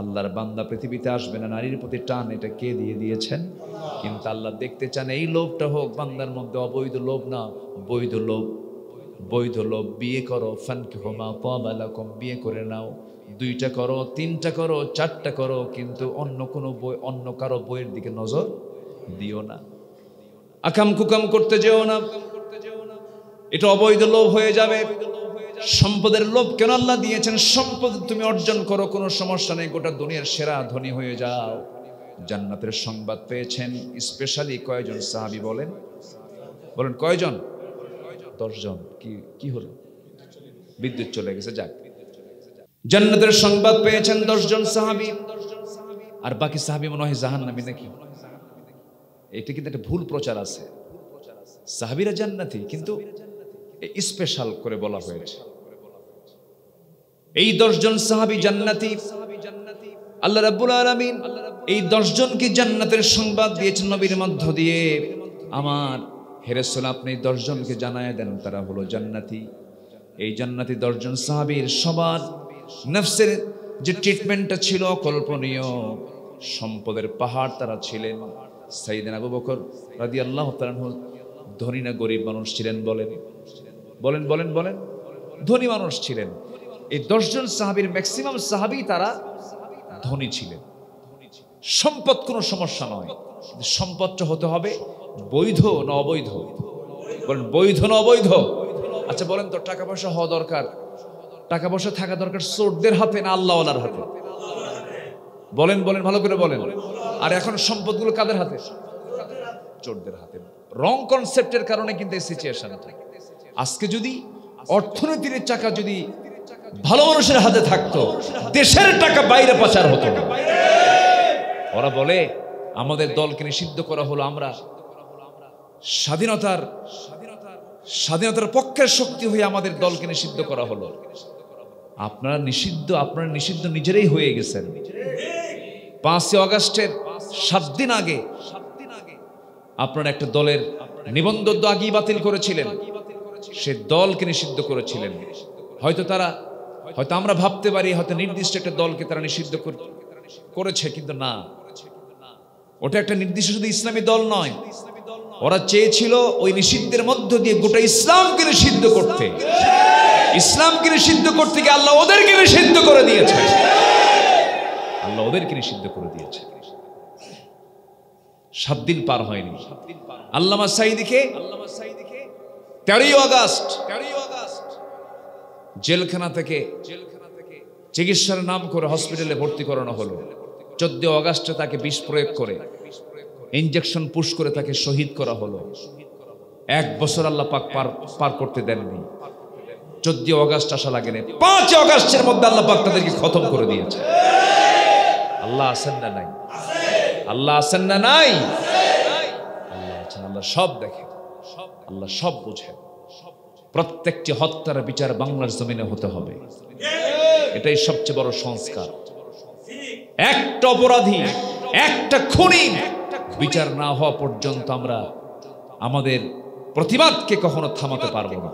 আল্লাহর বান্দা পৃথিবীতে আসবে না। নারীর প্রতি টান এটা কে দিয়ে দিয়েছেন? কিন্তু আল্লাহ দেখতে চান এই লোভটা হোক বান্দার মধ্যে, অবৈধ লোভ না, বৈধ লোভ। বৈধ লোভ। বিয়ে করো, ফানকিহু মা তাবা লাকুম, বিয়ে করে নাও, 2টা করো, 3টা করো, 4টা করো, কিন্তু অন্য কারো বইয়ের দিকে নজর দিও না। আকাম কুকাম করতে যেও না, এটা অবৈধ লোভ হয়ে যাবে। সম্পদের লোভ কেন আল্লাহ দিয়েছেন? সম্পদ তুমি অর্জন করো, কোনো সমস্যা নেই, গোটা দুনিয়ার সেরা ধনী হয়ে যাও, জান্নাতের সংবাদ পেয়েছেন স্পেশালি কয়জন সাহাবী বলেন বলেন কয়জন 10 জন কি কি হলো বিদ্যুৎ চলে গেছে যাক জান্নাতের সংবাদ পেয়েছেন 10 জন সাহাবী আর বাকি সাহাবী মনে হয় জাহান্নামী নাকি এটা কিন্তু একটা ভুল প্রচার আছে সাহাবীরা জান্নাতি কিন্তু স্পেশাল করে বলা হয়েছে এই 10 জন সাহাবী জান্নাতি আল্লাহ রাব্বুল আলামিন এই 10 জনকে জান্নাতের সংবাদ দিয়েছেন নবীর মধ্য দিয়ে আমার হে রাসূল আপনি 10 জনকে জানায় দেন তারা হলো জান্নাতি এই জান্নাতি 10 জন সাহাবীর সবার নফসের যে ট্রিটমেন্টটা ছিল কল্পনীয় সম্পদের পাহাড় তারা ছিলেন সাইয়েদনা আবু বকর রাদিয়াল্লাহু তাআলা ধনী না গরিব মানুষ ছিলেন বলেন বলেন বলেন বলেন ধনী মানুষ ছিলেন এই 10 জন সাহাবীর ম্যাক্সিমাম সাহাবী তারা ধনী ছিলেন সম্পদ কোনো সমস্যা নয় সম্পদটা হতে হবে বৈধ না অবৈধ বলেন বৈধ না অবৈধ আচ্ছা বলেন তো টাকা পয়সা হওয়া দরকার টাকা পয়সা থাকা দরকার চোরদের হাতে না আল্লাহওয়ালার হাতে বলেন বলেন ভালো করে বলেন আর এখন সম্পদগুলো কাদের হাতে চোরদের হাতে রং কনসেপ্টের কারণে কিন্তু এই সিচুয়েশনটা আজকে যদি অর্থনীতির চাকা যদি ভালো মানুষের হাতে থাকতো দেশের টাকা বাইরে পাচার হতো ওরা বলে আমাদের দলকে নিষিদ্ধ করা হলো আমরা স্বাধীনতার পক্ষের শক্তি হয়ে আমাদের দলকে নিষিদ্ধ করা হলো আপনারা নিষিদ্ধ নিজেরাই হয়ে গেছেন 5 আগস্টের 7 দিন আগে আপনারা একটা দলের নিবন্ধন আগেই বাতিল করেছিলেন সে দলকে নিষিদ্ধ করেছিলেন হয়তো আমরা ভাবতে পারি হয়তো নির্দিষ্ট একটা দলকে তারা নিষিদ্ধ করেছে কিন্তু না ওটা একটা নির্দিষ্ট শুধু ইসলামী দল নয় ওরা চেয়েছিল ওই নিষিদ্ধের মধ্য দিয়ে গোটা ইসলামকে নিষিদ্ধ করতে ইসলামকে নিষিদ্ধ করতে গিয়ে আল্লাহ ওদেরকে নিষিদ্ধ করে দিয়েছে আল্লাহ ওদেরকে নিষিদ্ধ করে দিয়েছে 7 দিন পার হয়নি আল্লামা সাঈদীকে 13 আগস্ট জেলখানা থেকে চিকিৎসার নাম করে হসপিটালে ভর্তি করানো হলো 14 আগস্টে তাকে বিষ প্রয়োগ করে ইনজেকশন পুশ করে তাকে শহীদ করা হলো 1 বছর আল্লাহ পাক পার করতে দেননি 14 আগস্ট আসা লাগেনি 5 আগস্টের মধ্যে আল্লাহ পাক তাদেরকে খতম করে দিয়েছে আল্লাহ আছেন না নাই আল্লাহ আছেন না নাই আল্লাহ আছেন আল্লাহ সব দেখেন আল্লাহ সব বুঝেন প্রত্যেকটি হত্যার বিচার বাংলার জমিনে হতে হবে এটাই সবচেয়ে বড় সংস্কার একটা অপরাধী একটা খুনি বিচার না হওয়া পর্যন্ত আমরা আমাদের প্রতিবাদকে কখনো থামাতে পারবো না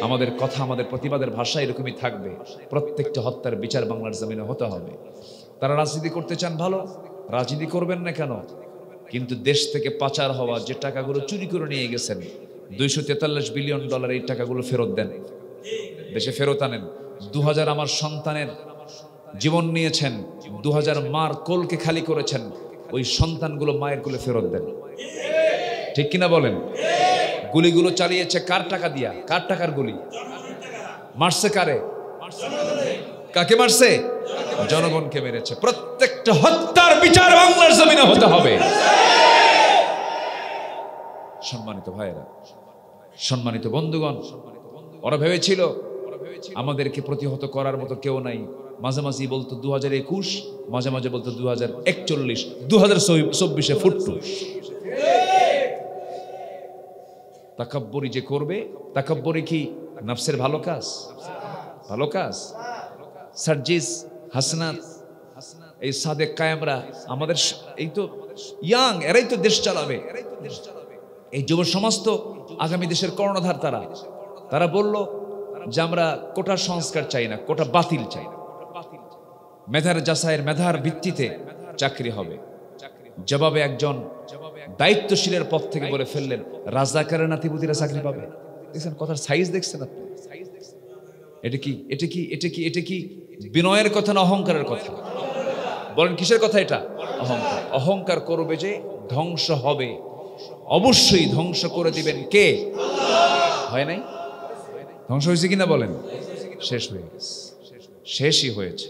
আমাদের কথা আমাদের প্রতিবাদের ভাষা এরকমই থাকবে প্রত্যেকটা হত্যার বিচার বাংলার জমিনে হতে হবে তারা রাজনীতি করতে চান ভালো রাজনীতি করবেন না কেন কিন্তু দেশ থেকে পাচার হওয়া যে টাকাগুলো চুরি করে নিয়ে গেছেন $243 বিলিয়ন এই টাকাগুলো ফেরত দেন দেশে ফেরত আনেন 2000 আমার সন্তানের জীবন নিয়েছেন 2000 মার কোলকে খালি করেছেন ওই সন্তানগুলো মায়ের কোলে ফেরত দেন ঠিক কিনা বলেন গুলিগুলো চালিয়েছে কার টাকা দিয়া কার টাকার গুলি মারছে কারে কাকে মারছে জনগণকে মেরেছে প্রত্যেকটা হত্যার বিচার বাংলার জমিনে হতে হবে সম্মানিত ভাইরা সম্মানিত বন্ধুগণ ওরা ভেবেছিল আমাদেরকে প্রতিহত করার মতো কেউ নাই মাঝে মাঝে বলতো 2021 মাঝে মাঝে বলতো 2041 2024 ফুটটু তাকাব্বুরি যে করবে তাকাব্বুরি কি নফসের ভালো কাজ সার্জিস হাসনাত এই সাদেক কায়েমরা আমাদের এই তো ইয়াং এরাই তো দেশ চালাবে এই যুব সমাজ তো আগামী দেশের কর্ণধার তারা বলল যে আমরা কোটা সংস্কার চাই না কোটা বাতিল চাই মেধার যাচাইয়ের মেধার ভিত্তিতে চাকরি হবে জবাবে একজন দায়িত্বশীলের পদ থেকে বলে ফেললেন রাজাকারের নাতিপুতিরা চাকরি পাবে দেখছেন কথার সাইজ দেখছেন আপনি এটা কি বিনয়ের কথা না অহংকারের কথা বলেন কিসের কথা এটা অহংকার করবে যে ধ্বংস হবে অবশ্যই ধ্বংস করে দিবেন কে হয় নাই ধ্বংস হয়েছে কিনা বলেন শেষ হয়ে গেছে শেষই হয়েছে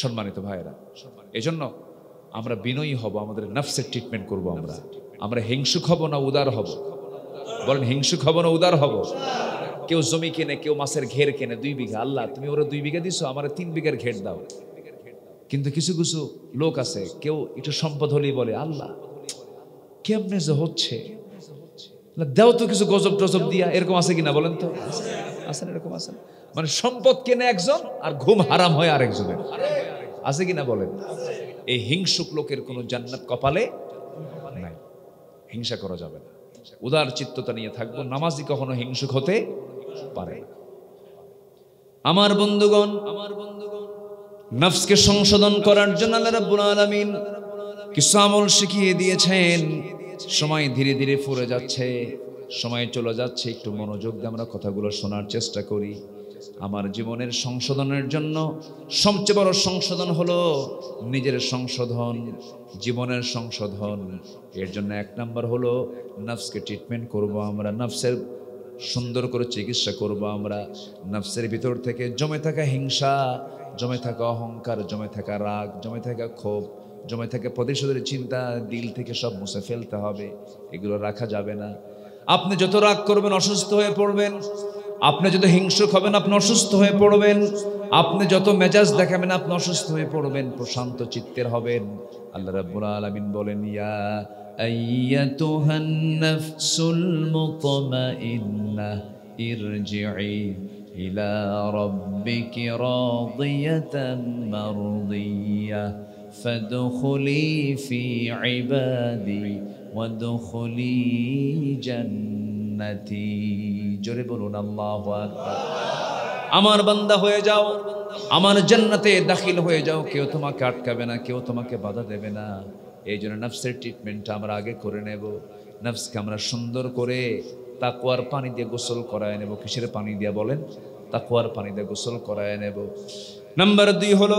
সম্মানিত ভাইয়েরা এজন্য আমরা বিনয়ী হব, আমাদের নফসের ট্রিটমেন্ট করব। আমরা হিংসুক হব না উদার হব? বলেন, হিংসুক হব না উদার হব? কেউ জমি কেনে, কেউ মাছের ঘের কেনে 2 বিঘা, আল্লাহ তুমি ওরা 2 বিঘা দিছো, আমার 3 বিঘার ঘের দাও। কিন্তু কিছু কিছু লোক আছে, কেউ একটু সম্পদ হলেই বলে আল্লাহ কেমনে যে হচ্ছে, দাও তো কিছু গজব টজব দিয়া। এরকম আছে কিনা বলেন তো? আছে না? এরকম আছে। মানে সম্পদ কেনে একজন আর ঘুম হারাম হয় আরেকজনের। আছে কিনা বলেন? এই হিংসুক লোকের কোনো জান্নাত কপালে নাই। হিংসা করা যাবে না, উদার চিত্ততা নিয়ে থাকবো। নামাজি কখনো হিংসুক হতে পারে না। আমার বন্ধুগণ, নফসকে সংশোধন করার জন্য আল্লাহ রাব্বুল আলামিন কিছু আমল শিখিয়ে দিয়েছেন। সময় ধীরে ধীরে ফুরে যাচ্ছে, সময় চলে যাচ্ছে, একটু মনোযোগ দিয়ে আমরা কথাগুলো শোনার চেষ্টা করি। আমার জীবনের সংশোধনের জন্য সবচেয়ে বড় সংশোধন হলো নিজের সংশোধন, জীবনের সংশোধন। এর জন্য 1 নাম্বার হলো নফসকে ট্রিটমেন্ট করব আমরা, নফসের সুন্দর করে চিকিৎসা করব আমরা। নফসের ভিতর থেকে জমে থাকা হিংসা, জমে থাকা অহংকার, জমে থাকা রাগ, জমে থাকা ক্ষোভ, জমে থাকা প্রতিশোধের চিন্তা দিল থেকে সব মুছে ফেলতে হবে। এগুলো রাখা যাবে না। আপনি যত রাগ করবেন অসুস্থ হয়ে পড়বেন, আপনি যত হিংসুক হবেন আপনি অসুস্থ হয়ে পড়বেন, আপনি যত মেজাজ দেখাবেন আপনি অসুস্থ হয়ে পড়বেন, প্রশান্ত চিত্তের হবেন। আল্লাহ রাব্বুল আলামিন বলেন, ইয়া আইয়াতুহান নাফসুল মুতমাইন্নাহ ইরজিই ইলা রাব্বিকি রাদিয়াতাম মারদিয়াহ ফাদখুলি ফি ইবাদি ওয়াদখুলি জান্নাতি। জোরে বলুন আল্লাহু আকবার। আমার বান্দা হয়ে যাও, আমার জান্নাতে দাখিল হয়ে যাও। কেউ তোমাকে আটকাবে না, কেউ তোমাকে বাধা দেবে না। এই জন্য নফসের ট্রিটমেন্টটা আমরা আগে করে নেব। নফসকে আমরা সুন্দর করে তাকওয়ার পানি দিয়ে গোসল করায় নেব। কিসের পানি দিয়ে বলেন? তাকওয়ার পানি দিয়ে গোসল করায় নেব। নাম্বার 2 হলো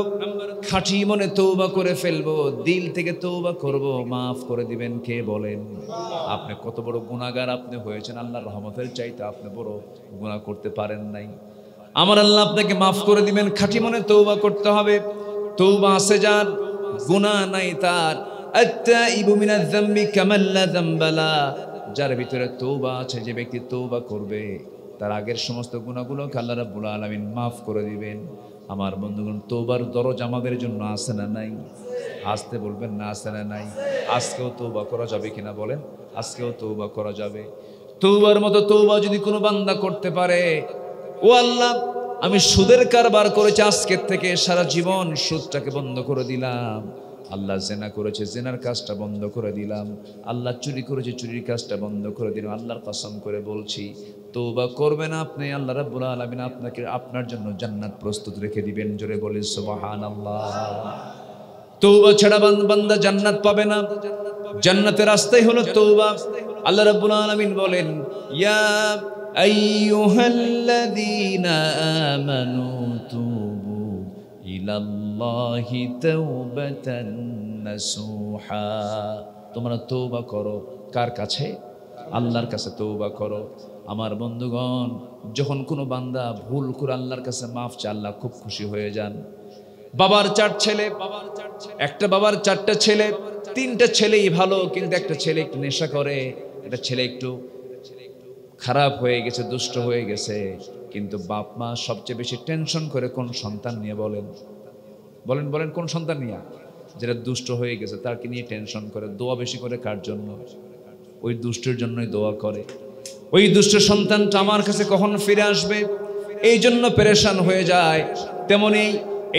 খাঁটি মনে তওবা করে ফেলবো, দিল থেকে তওবা করব। মাফ করে দিবেন কে বলেন? আপনি কত বড় গুনাহগার আপনি হয়েছেন, আল্লাহর রহমতের চাইতে আপনি বড় গুনাহ করতে পারেন নাই। আমার আল্লাহ আপনাকে মাফ করে দিবেন। খাঁটি মনে তওবা করতে হবে। তওবা আছে যার, গুনাহ নাই তার। আত্তাইবু মিনাজ যামবি কামান লা যামবা লা। যার ভিতরে তওবা আছে, যে ব্যক্তি তওবা করবে তার আগের সমস্ত গুনাহগুলোকে আল্লাহ রাব্বুল আলামিন মাফ করে দিবেন। আমার বন্ধুগণ, তওবার দরজা আমাদের জন্য আছে না নাই? আসতে বলবেন না, আছে না নাই? আজকেও তওবা করা যাবে কিনা বলেন? আজকেও তওবা করা যাবে। তওবার মতো তওবা যদি কোনো বান্দা করতে পারে, ও আল্লাহ আমি সুদের কারবার করেছি, আজকের থেকে সারা জীবন সুদটাকে বন্ধ করে দিলাম। আল্লাহ জেনা করেছে, জেনার কাজটা বন্ধ করে দিলাম। আল্লাহ চুরি করেছে, চুরির কাজটা বন্ধ করে দিলাম। আল্লাহর কসম করে বলছি, তওবা করবেন আপনি, আল্লাহ রাব্বুল আলামিন আপনাকে, আপনার জন্য জান্নাত প্রস্তুত রেখে দিবেন। জোরে বলি সুবহানাল্লাহ। তওবা ছাড়া বান্দা জান্নাত পাবে না। জান্নাতের রাস্তাই হলো তওবা। আল্লাহ রাব্বুল আলামিন বলেন, ইয়া আইয়ুহাল্লাযীনা আমানু তুবু ইলাল্লাহি তাওবাতান নাসুহা। তোমরা তওবা করো কার কাছে? আল্লাহর কাছে তওবা করো। আমার বন্ধুগণ, যখন কোনো বান্দা ভুল করে আল্লাহর কাছে মাফ চায়, আল্লাহ খুব খুশি হয়ে যান। বাবার 4 ছেলে, একটা বাবার 4টা ছেলে, 3টা ছেলেই ভালো, কিন্তু একটা ছেলে একটু নেশা করে, একটা ছেলে একটু খারাপ হয়ে গেছে, দুষ্ট হয়ে গেছে। কিন্তু বাপ মা সবচেয়ে বেশি টেনশন করে কোন সন্তান নিয়ে? বলেন বলেন বলেন, কোন সন্তান নিয়ে? যেটা দুষ্ট হয়ে গেছে তাকে নিয়ে টেনশন করে। দোয়া বেশি করে কার জন্য? ওই দুষ্টের জন্যই দোয়া করে। ওই দুষ্ট সন্তানটা আমার কাছে কখন ফিরে আসবে, এই জন্য পেরেশান হয়ে যায়। তেমনি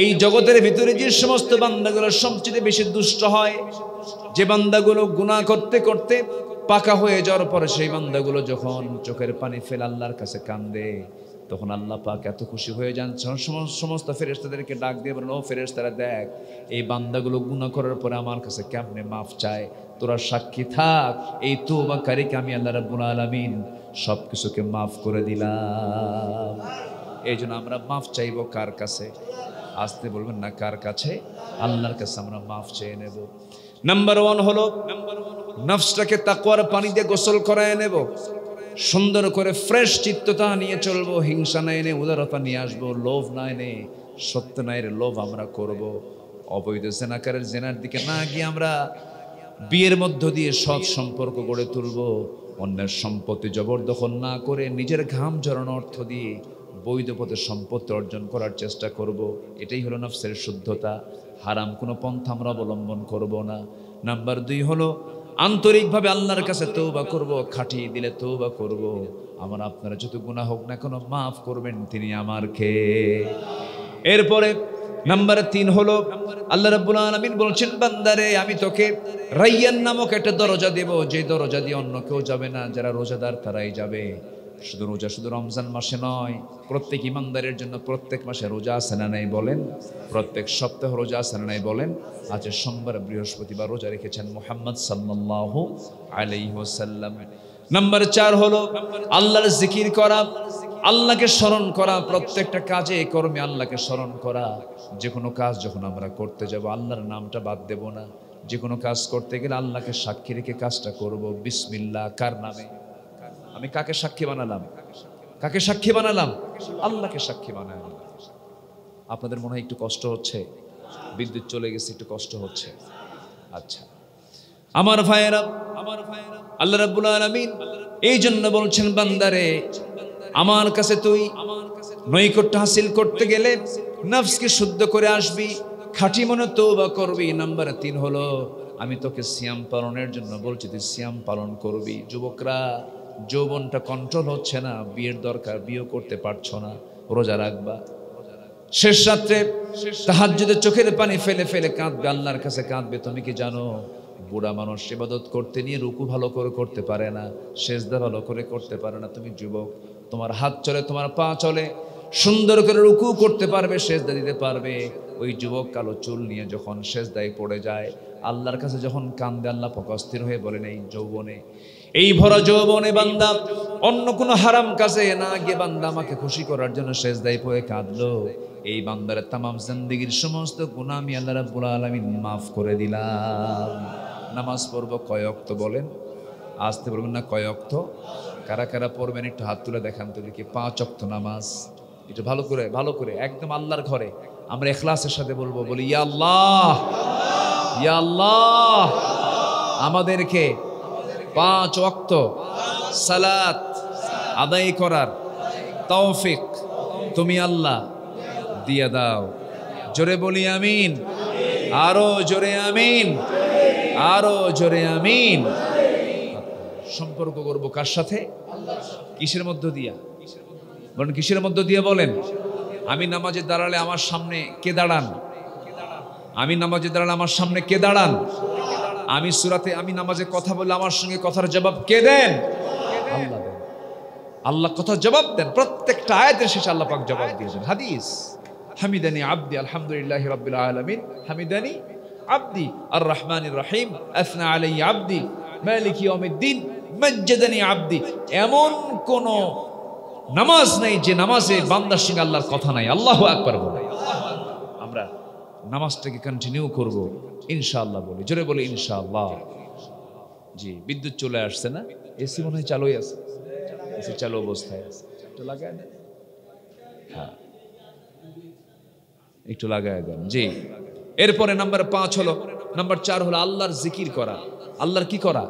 এই জগতের ভিতরে যে সমস্ত বান্দাগুলো সবচেয়ে বেশি দুষ্ট হয়, যে বান্দাগুলো গুনাহ করতে করতে পাকা হয়ে যাওয়ার পরে সেই বান্দাগুলো যখন চোখের পানি ফেলে আল্লাহর কাছে কান্দে, তখন আল্লাহ পাক এত খুশি হয়ে যান, সমস্ত ফেরেশতাদেরকে ডাক দিয়ে বলেন, ও ফেরেশতারা দেখ, এই বান্দাগুলো গুনাহ করার পরে আমার কাছে কেমনে মাফ চায়, তোরা সাক্ষী থাক, এই তওবাকারীকে আমি আল্লাহ রাব্বুল আলামিন সব কিছুকে মাফ করে দিলাম। এই জন্য আমরা মাফ চাইব কার কাছে? আসতে বলবেন না, কার কাছে? আল্লাহর কাছে আমরা মাফ চেয়ে নেব। নাম্বার 1 হলো নফসটাকে তাকওয়ার পানি দিয়ে গোসল করায় নেব। সুন্দর করে ফ্রেশ চিত্ততা নিয়ে চলবো, হিংসা না এনে উদারতা নিয়ে আসবো, লোভ না এনে সত্য না এনে লোভ আমরা করব। অবৈধ জেনাকারের জেনার দিকে না গিয়ে আমরা বিয়ের মধ্য দিয়ে সৎ সম্পর্ক গড়ে তুলব। অন্যের সম্পত্তি জবরদখল না করে নিজের ঘাম ঝরানো অর্থ দিয়ে বৈধ পথে সম্পত্তি অর্জন করার চেষ্টা করব। এটাই হলো নফসের শুদ্ধতা। হারাম কোনো পন্থা আমরা অবলম্বন করব না। নাম্বার 2 হলো আন্তরিকভাবে আল্লাহর কাছে তওবা করব, খাটিয়ে দিলে তওবা করব। আমার আপনারা যত গুনাহ হোক না কেন মাফ করবেন তিনি আমারকে। এরপরে নাম্বার 3 হলো আল্লাহ রাব্বুল আলামিন বলছেন, বান্দারে আমি তোকে রাইয়ান নামক একটা দরজা দেব, যে দরজা দিয়ে অন্য কেউ যাবে না, যারা রোজাদার তারাই যাবে। শুধু রোজা শুধু রমজান মাসে নয়, প্রত্যেক ইমানদারের জন্য প্রত্যেক মাসে রোজা আছে না নাই বলেন? প্রত্যেক সপ্তাহ রোজা আছে না নাই বলেন? আজ সোমবার বৃহস্পতিবার রোজা রেখেছেন মুহাম্মদ সাল্লাল্লাহু আলাইহি ওয়াসাল্লাম। নাম্বার 4 হলো আল্লাহর জিকির করা, আল্লাহকে স্মরণ করা, প্রত্যেকটা কাজে কর্মে আল্লাহকে স্মরণ করা। যে কোনো কাজ যখন আমরা করতে যাব আল্লাহর নামটা বাদ দেব না। যে কোনো কাজ করতে গেলে আল্লাহকে সাক্ষী রেখে কাজটা করব। বিসমিল্লাহ, কার নামে? আমি কাকে সাক্ষী বানালাম? কাকে সাক্ষী বানালাম? আল্লাহকে সাক্ষী বানালাম। আপনাদের মনে হয় একটু কষ্ট হচ্ছে, বিদ্যুৎ চলে গেছে, একটু কষ্ট হচ্ছে। আচ্ছা আমার ভাইয়েরা, আল্লাহ রাব্বুল আলামিন এই জন্য বলছেন, বান্দারে আমার কাছে তুই নৈকট্য হাসিল করতে গেলে নফসকে শুদ্ধ করে আসবি, খাঁটি মনে তওবা করবি। নাম্বার 3 হলো আমি তোকে সিয়াম পালনের জন্য বলছি, তুই সিয়াম পালন করবি। যুবকরা, যৌবনটা কন্ট্রোল হচ্ছে না, বিয়ের দরকার, বিয়ে করতে পারছো না, রোজা রাখবা। শেষ রাত্রে তাহাজ্জুদে চোখের পানি ফেলে ফেলে কাঁদবে, আল্লাহর কাছে কাঁদবে। তুমি কি জানো বুড়া মানুষ ইবাদত করতে নিয়ে রুকু ভালো করে করতে পারে না, সেজদা ভালো করে করতে পারে না। তুমি যুবক, তোমার হাত চলে, তোমার পা চলে, সুন্দর করে রুকু করতে পারবে, সেজদা দিতে পারবে। ওই যুবক কালো চুল নিয়ে যখন সেজদায় পড়ে যায়, আল্লাহর কাছে যখন কান্দে, আল্লাহ অস্থির হয়ে বলেন, এই যৌবনে, এই ভরা যৌবনে বান্দা অন্য কোনো হারাম কাজে না গিয়ে বান্দা আমাকে খুশি করার জন্য সেজদায় পড়ে কাঁদলো। এই বান্দার তামাম জিন্দেগীর সমস্ত গুনাহ আমি আল্লাহ রাব্বুল আলামিন মাফ করে দিলাম। নামাজ পড়বো কয় ওয়াক্ত বলেন? আসতে বলবেন না, কয় ওয়াক্ত? কারা কারা পড়বেন একটু হাত তুলে দেখান তো দেখি। 5 ওয়াক্ত নামাজ। একটু ভালো করে, ভালো করে, একদম আল্লাহর ঘরে আমরা ইখলাসের সাথে বলবো, বলি ইয়া আল্লাহ, ইয়া আল্লাহ, আমাদেরকে 5 ওয়াক্ত সালাত আদায় করার তৌফিক তুমি আল্লাহ দিয়ে দাও। জোরে বলি আমিন, আরো জোরে আমিন, আরো জোরে আমিন। সম্পর্ক করবো কার সাথে? কিসের মধ্য দিয়া বলেন? কিসের মধ্য দিয়ে বলেন? আমি নামাজে দাঁড়ালে আমার সামনে কে দাঁড়ান? আমি নামাজে দাঁড়ালে আমার সামনে কে দাঁড়ান? আমি সূরাতে, আমি নামাজে কথা বললে আমার সঙ্গে কথার জবাব কে দেন? আল্লাহ দেন। আল্লাহ কথার জবাব দেন। প্রত্যেকটা আয়াতের শেষে আল্লাহ পাক জবাব দিয়েছেন। হাদিস, হামিদানি আব্দি আলহামদুলিল্লাহি রাব্বিল আলামিন, হামিদানি আব্দি আর রহমানির রহিম, আসনা আলাইয়া আব্দি মালিক ইয়াউমিদ্দিন, মাজ্জাদানি আব্দি। এমন কোন নামাজ নাই যে নামাজে বান্দার সঙ্গে আল্লাহর কথা নাই। আল্লাহু আকবার বলে আমরা নামাজটাকে কন্টিনিউ করব ইনশাআল্লাহ। বলি জোরে বলি ইনশাআল্লাহ। জি, বিদ্যুৎ চলে আসছে না? এসি মনে হয় চালুই আছে, এসি চালু অবস্থায় আছে। একটু লাগায় দেন, হ্যাঁ একটু লাগায় দেন। জি, এরপরে নাম্বার 5 হলো, নাম্বার 4 হলো আল্লাহর জিকির করা। আল্লাহর কি করা?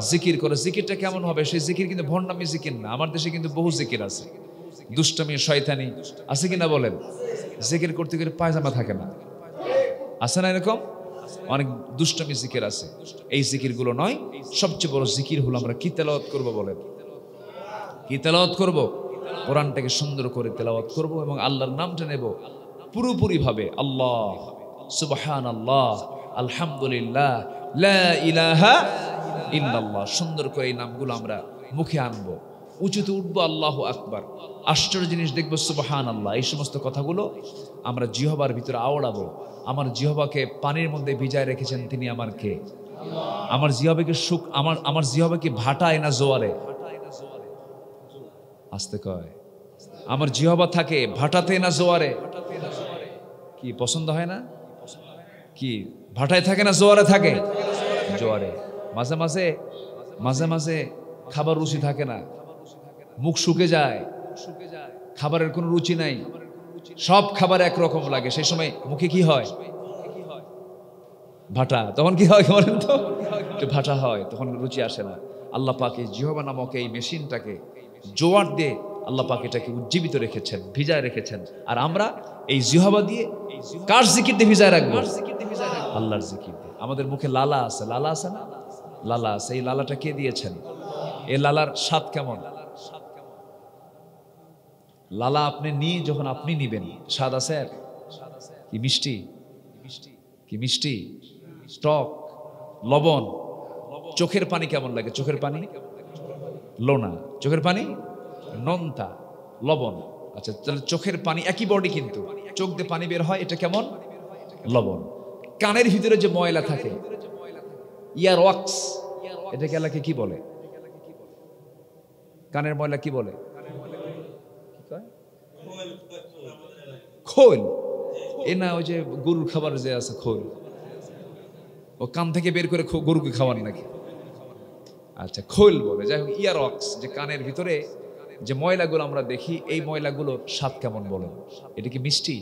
জিকির করে। জিকিরটা কেমন হবে? সেই জিকির কিন্তু ভণ্ডামি জিকির না। আমার দেশে কিন্তু বহু জিকির আছে, দুষ্টামি শয়তানি আছে কিনা বলেন? জিকির করতে গেলে পায়জামা থাকে না, আছে না এরকম? অনেক দুষ্টামি জিকির আছে। এই জিকিরগুলো নয়, সবচেয়ে বড় জিকির হলো আমরা কি তেলাওয়াত করব বলেন? কি তেলাওয়াত করব? কোরআনটাকে সুন্দর করে তেলাওয়াত করব এবং আল্লাহর নামটা নেব পুরোপুরি ভাবে। আল্লাহ, সুবহানাল্লাহ, আলহামদুলিল্লাহ, লা ইলাহা ইল্লাল্লাহ। সুন্দর করে এই নামগুলো আমরা মুখে আনবো, উঁচুতে উঠবো, আল্লাহু আকবার। আশ্চর্য জিনিস দেখবো, সুবহানাল্লাহ। এই সমস্ত কথাগুলো আমরা জিহবার ভিতরে আওড়াবো। আমার জিহবাকে পানির মধ্যে ভিজায় রেখেছেন তিনি আমার কে? আমার জিহবাকে সুখ, আমার জিহবাকে ভাটায় না জোয়ারে? আসতে কয়, আমার জিহবা থাকে ভাটাতে না জোয়ারে? কি পছন্দ হয় না? কি ভাটায় থাকে না জোয়ারে থাকে? জোয়ারে। মাঝে মাঝে মাঝে মাঝে খাবার রুচি থাকে না, মুখ শুকে যায়, খাবারের কোনো রুচি নাই, সব খাবার একরকম লাগে। সেই সময় মুখে কি হয়? ভাটা, তখন কি হয় বলেন তো? একটু ভাটা হয়, তখন রুচি আসে না। আল্লাহ পাক এই জিহবা নামক এই মেশিনটাকে জোয়ার দিয়ে আল্লাহ পাক এটাকে উজ্জীবিত রেখেছেন, ভিজায় রেখেছেন। আর আমরা এই জিহবা দিয়ে কার জিকির দিয়ে ভিজায় রাখবো? আল্লাহর জিকির দিয়ে। আমাদের মুখে লালা আছে, লালা আছে না? লালা আছে। এই লালাটা কে দিয়েছেন? এই লালার স্বাদ কেমন? লালা আপনি নিয়ে যখন আপনি নিবেন, স্বাদ আছে? কি মিষ্টি, কি মিষ্টি, টক, লবণ। চোখের পানি কেমন লাগে? চোখের পানি লোনা, চোখের পানি নোনতা, লবণ। আচ্ছা, তাহলে চোখের পানি একই বডি, কিন্তু চোখ দিয়ে পানি বের হয়, এটা কেমন? লবণ। কানের ভিতরে যে ময়লা থাকে, ইয়ার ওয়াক্স, এটা এলাকে কি বলে? কানের ময়লা কি বলে? খোল। এ না, ওই যে গরুর খাবার যে আছে খোল, ও কান থেকে বের করে গরুকে খাওয়ান নাকি? আচ্ছা, খোল বলে। যাই হোক, ইয়ার ওয়াক্স, যে কানের ভিতরে যে ময়লাগুলো আমরা দেখি, এই ময়লাগুলোর স্বাদ কেমন বলেন? এটা কি মিষ্টি?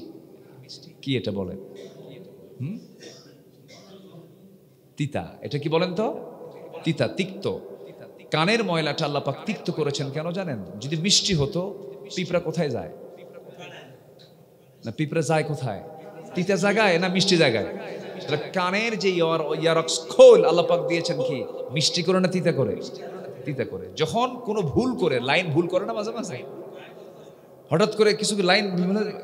কি এটা বলেন? তিতা। এটা কি বলেন তো? তিতা, তিক্ত। কানের ময়লাটা আল্লাহ পাক তিক্ত করেছেন কেন জানেন? যদি মিষ্টি হতো, পিঁপড়া কোথায় যায়? না, পিঁপড়া যায় কোথায়? তিতা জায়গায় না মিষ্টি জায়গায়? কানের যে ইয়ারক্স খোল আল্লাহ পাক দিয়েছেন কি মিষ্টি করে না তিতা করে? তিতা করে। যখন কোনো ভুল করে, লাইন ভুল করে না মাঝে মাঝে, হঠাৎ করে কিছু লাইন,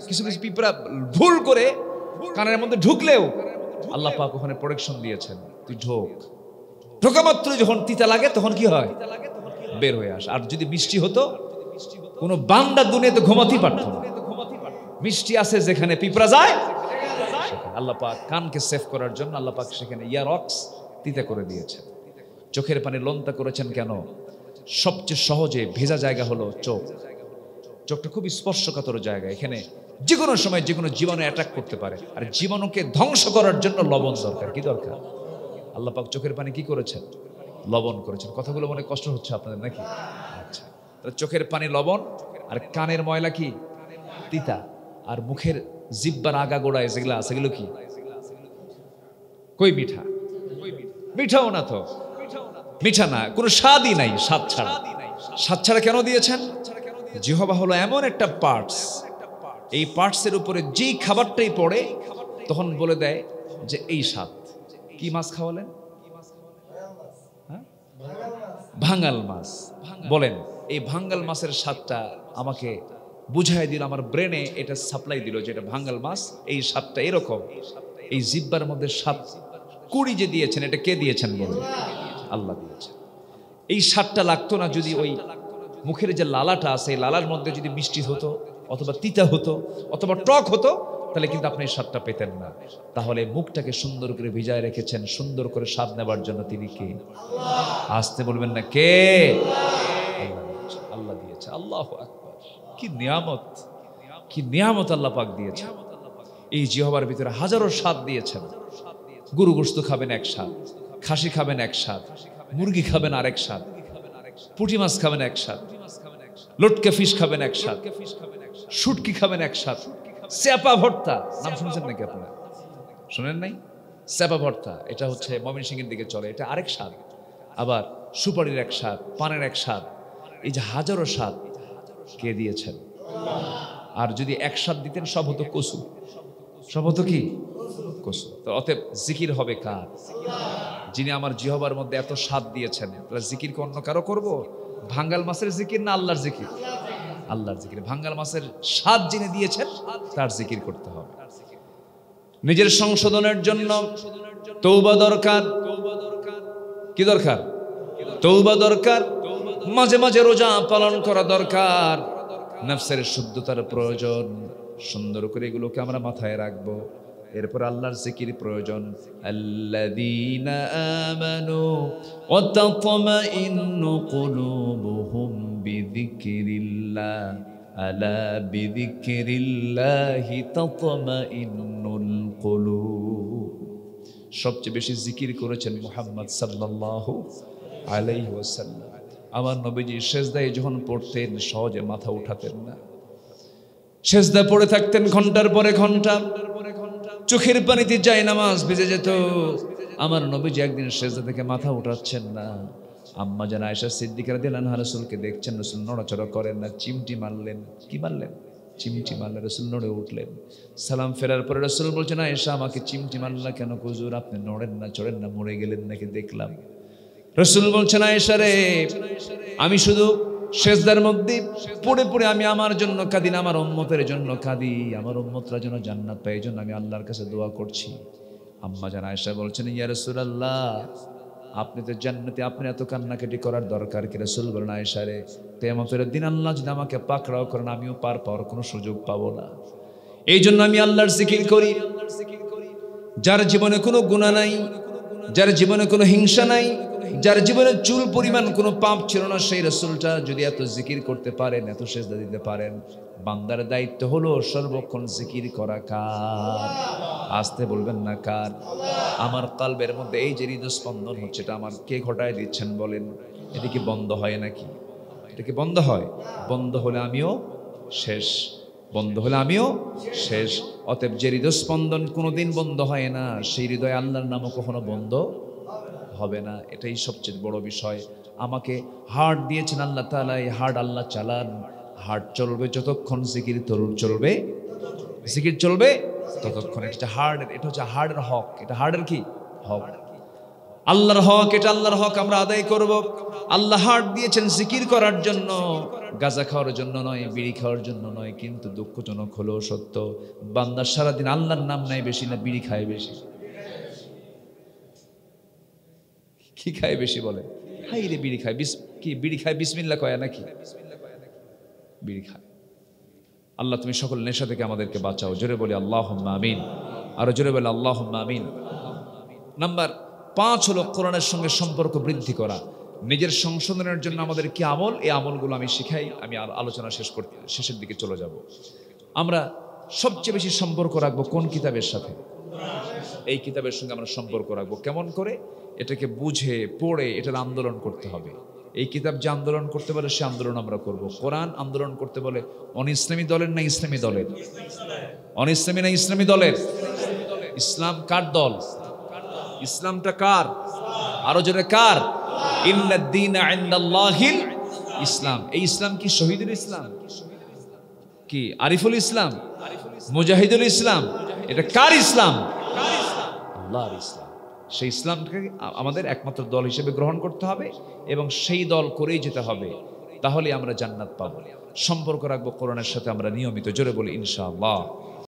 কিছু কিছু পিঁপড়া ভুল করে কানের মধ্যে ঢুকলেও আল্লাহ পাক ওখানে প্রোটেকশন দিয়েছেন, তুই ঢোক। ঢোকা মাত্র যখন তিতা লাগে তখন কি হয়? বের হয়ে আস। আর যদি মিষ্টি হতো, কোনো বান্দা দুনিয়াতে ঘুমাতেই পারত না। মিষ্টি আছে যেখানে পিঁপড়া যায়, আল্লাহ পাক কানকে সেভ করার জন্য আল্লাহ পাক সেখানে ইয়ারক্স তিতা করে দিয়েছেন। চোখের পানি লোনতা করেছেন কেন? সবচেয়ে সহজে ভেজা জায়গা হলো চোখ। চোখটা খুব স্পর্শকাতর জায়গা, এখানে যে কোনো সময় যে কোনো জীবাণু অ্যাটাক করতে পারে। আর জীবাণুকে ধ্বংস করার জন্য লবণ দরকার। কি দরকার? আল্লাহ পাক চোখের পানি কি করেছেন? লবণ করেছেন। কথাগুলো মনে কষ্ট হচ্ছে আপনাদের নাকি? আচ্ছা, চোখের পানি লবণ, আর কানের ময়লা কি? তিতা। আর মুখের জিব্বার আগা গোড়ায় যেগুলো আছে, সেগুলো কি? কই মিঠা? মিঠাও না তো, মিঠা না, কোনো স্বাদই নাই, স্বাদ ছাড়া। স্বাদ ছাড়া কেন দিয়েছেন? জিহ্বা হলো এমন একটা পার্টস, এই পার্টসের উপরে যেই খাবারটাই পড়ে তখন বলে দেয় যে এই স্বাদ। কি মাছ খাওয়ালেন? ভাঙাল মাছ। বলেন, এই ভাঙ্গাল মাছের স্বাদটা আমাকে বুঝাই দিল, আমার ব্রেনে এটা সাপ্লাই দিল যে এটা ভাঙ্গাল মাছ, এই স্বাদটা এরকম। এই জিব্বার মধ্যে স্বাদ কুড়ি যে দিয়েছেন, এটা কে দিয়েছেন বলুন? আল্লাহ দিয়েছেন। এই স্বাদটা লাগতো না যদি ওই মুখের যে লালাটা আছে, এই লালার মধ্যে যদি মিষ্টি হতো, অথবা তিতা হতো, অথবা টক হতো, তাহলে কিন্তু আপনি এই স্বাদটা পেতেন না। তাহলে মুখটাকে সুন্দর করে ভিজায় রেখেছেন সুন্দর করে স্বাদ নেবার জন্য। তিনি কে? আসতে বলবেন না কে? আল্লাহ দিয়েছে। আল্লাহু আকবার। কি নিয়ামত, কি নিয়ামত আল্লাহ পাক দিয়েছেন। এই জিহ্বার ভিতরে হাজারো স্বাদ দিয়েছেন। গরু গোশত খাবেন এক স্বাদ, খাসি খাবেন এক স্বাদ, মুরগি খাবেন আরেক স্বাদ, পুঁটি মাছ খাবেন এক স্বাদ, লটকা ফিশ খাবেন এক স্বাদ, শুটকি খাবেন এক স্বাদ, চেপা ভর্তা নাম শুনছেন নাকি আপনারা? শুনেন নাই? চেপা ভর্তা, এটা হচ্ছে ময়মনসিংহের দিকে চলে, এটা আরেক স্বাদ। আবার সুপারির এক স্বাদ, পানের এক স্বাদ। এই যে হাজারো স্বাদ কে দিয়েছেন? আর যদি এক স্বাদ দিতেন সব হতো কসু, সব হতো কি? কসু। তো অতএব জিকির হবে কার? যিনি আমার জিহ্বার মধ্যে এত স্বাদ দিয়েছেন। তাহলে জিকির কি অন্য কারো করব? ভাঙ্গাল মাছের জিকির না আল্লাহর জিকির? আল্লাহর জিকির। ভাঙ্গাল মাছের স্বাদ যিনি দিয়েছেন তার জিকির করতে হবে। নিজের সংশোধনের জন্য তওবা দরকার। কি দরকার? তওবা দরকার। মাঝে মাঝে রোজা পালন করা দরকার। নফসের শুদ্ধতার প্রয়োজন। সুন্দর করে এগুলোকে আমরা মাথায় রাখবো। এরপর আল্লাহর জিকির প্রয়োজন। আল্লাযীনা আমানু ওয়া তাতমাইন্নু কুলুবুহুম বিযিকরিল্লাহ আলা বিযিকরিল্লাহি তাতমাইন্নুল কুলুব। সবচেয়ে বেশি জিকির করেছেন মুহাম্মদ সাল্লাল্লাহু আলাইহি ওয়াসাল্লাম। আমার নবীজি সেজদায় যখন পড়তেন সহজে মাথা উঠাতেন না। সেজদা পড়ে থাকতেন ঘন্টার পরে ঘন্টা, চোখের পানিতে যায় নামাজ ভিজে যেত। আমার নবীজি একদিন সেজদা থেকে মাথা উঠাচ্ছেন না, আম্মা জান আয়েশা সিদ্দিকা রাদিয়াল্লাহু আনহা রাসূলকে দেখছেন, রাসূল নড়াচড়া করেন না, চিমটি মারলেন। কি মারলেন? চিমটি মারলেন। রাসূল নড়ে উঠলেন। সালাম ফেরার পরে রাসূল বলছেন, আয়েশা আমাকে চিমটি মারলা কেন? হুজুর আপনি নড়েন না চড়েন না, মরে গেলেন নাকি দেখলাম। রাসূল বলছেন, আয়েশা রে, আমি শুধু সেজদার মধ্যে পড়ে পড়ে আমি আমার জন্য কাঁদি না, আমার উম্মতের জন্য কাঁদি, আমার উম্মতরা যেন জান্নাত পায়, এই জন্য আমি আল্লাহর কাছে দোয়া করছি। আম্মা জান আয়েশা বলছেন, ইয়া রাসূলুল্লাহ, আপনি তো জান্নাতে, আপনি এত কান্নাকাটি করার দরকার কি? রাসূল বলেন, আয়েশা রে, কিয়ামতের দিন আল্লাহ যদি আমাকে পাকড়াও করেন, আমিও পার পাওয়ার কোনো সুযোগ পাবো না। এই জন্য আমি আল্লাহর জিকির করি। যার জীবনে কোনো গুনাহ নাই, যার জীবনে কোনো হিংসা নাই, যার জীবনে চুল পরিমাণ কোনো পাপ ছিল না, সেই রাসূলটা যদি এত জিকির করতে পারেন, এত সেজদা দিতে পারেন, বান্দার দায়িত্ব হলো সর্বক্ষণ জিকির করা। কার? আসতে বলবেন না কার? আমার কলবের মধ্যে এই যে হৃদস্পন্দন হচ্ছে, এটা আমার কে ঘটায় দিচ্ছেন বলেন? এটা কি বন্ধ হয় নাকি? এটা কি বন্ধ হয়? বন্ধ হলে আমিও শেষ, বন্ধ হলে আমিও শেষ। অতএব যে হৃদস্পন্দন কোনোদিন বন্ধ হয় না, সেই হৃদয়ে আল্লাহর নামও কখনো বন্ধ হবে না। এটাই সবচেয়ে বড় বিষয়। আমাকে হার্ট দিয়েছেন আল্লাহ তাআলা, এই হার্ট আল্লাহ চালান। হার্ট চলবে যতক্ষণ জিকির চলবে, জিকির চলবে ততক্ষণ। এটা হার্টের, এটা হচ্ছে হার্টের হক। এটা হার্টের কি হক? আল্লাহর হক, এটা আল্লাহর হক আমরা আদায় করব। আল্লাহ হার্ট দিয়েছেন জিকির করার জন্য, গাঁজা খাওয়ার জন্য নয়, বিড়ি খাওয়ার জন্য নয়। কিন্তু দুঃখজনক হলো সত্য, বান্দা সারাদিন আল্লাহর নাম নাই বেশি না বিড়ি খায় বেশি? কি খায় বেশি বলে? হাই রে, বিড়ি খায়। কি বিড়ি খায়? বিসমিল্লাহ কয় নাকি? বিড়ি খায়। আল্লাহ তুমি সকল নেশা থেকে আমাদেরকে বাঁচাও। জোরে বলি আল্লাহুম্মা আমিন। আরো জোরে বলি আল্লাহুম্মা আমিন। নাম্বার 5 হলো কোরআনের সঙ্গে সম্পর্ক বৃদ্ধি করা। নিজের সংশোধনের জন্য আমাদের কি আমল, এই আমলগুলো আমি শিখাই। আমি আলোচনা শেষের দিকে চলে যাব। আমরা সবচেয়ে বেশি সম্পর্ক রাখবো কোন কিতাবের সাথে? এই কিতাবের সঙ্গে আমরা সম্পর্ক রাখবো। কেমন করে? এটাকে বুঝে পড়ে এটার আন্দোলন করতে হবে। এই কিতাব যে আন্দোলন করতে বলে সে আন্দোলন আমরা করব। কোরআন আন্দোলন করতে বলে অন ইসলামী দলের না ইসলামী দলের? অন ইসলামী না ইসলামী দলের? ইসলাম কার দল? ইসলামটা কার? আরো জোরে কার? ইন্নাদ-দীনা ইনদাল্লাহিল ইসলাম। এই ইসলাম কি শহীদুল ইসলাম? কি আরিফুল ইসলাম? মুজাহিদুল ইসলাম? এটা কার ইসলাম? আল্লাহর ইসলাম। সেই ইসলামটাকে আমাদের একমাত্র দল হিসেবে গ্রহণ করতে হবে এবং সেই দল করেই যেতে হবে, তাহলে আমরা জান্নাত পাবো। সম্পর্ক রাখবো কোরআনের সাথে আমরা নিয়মিত। জোরে বলি ইনশাআল্লাহ।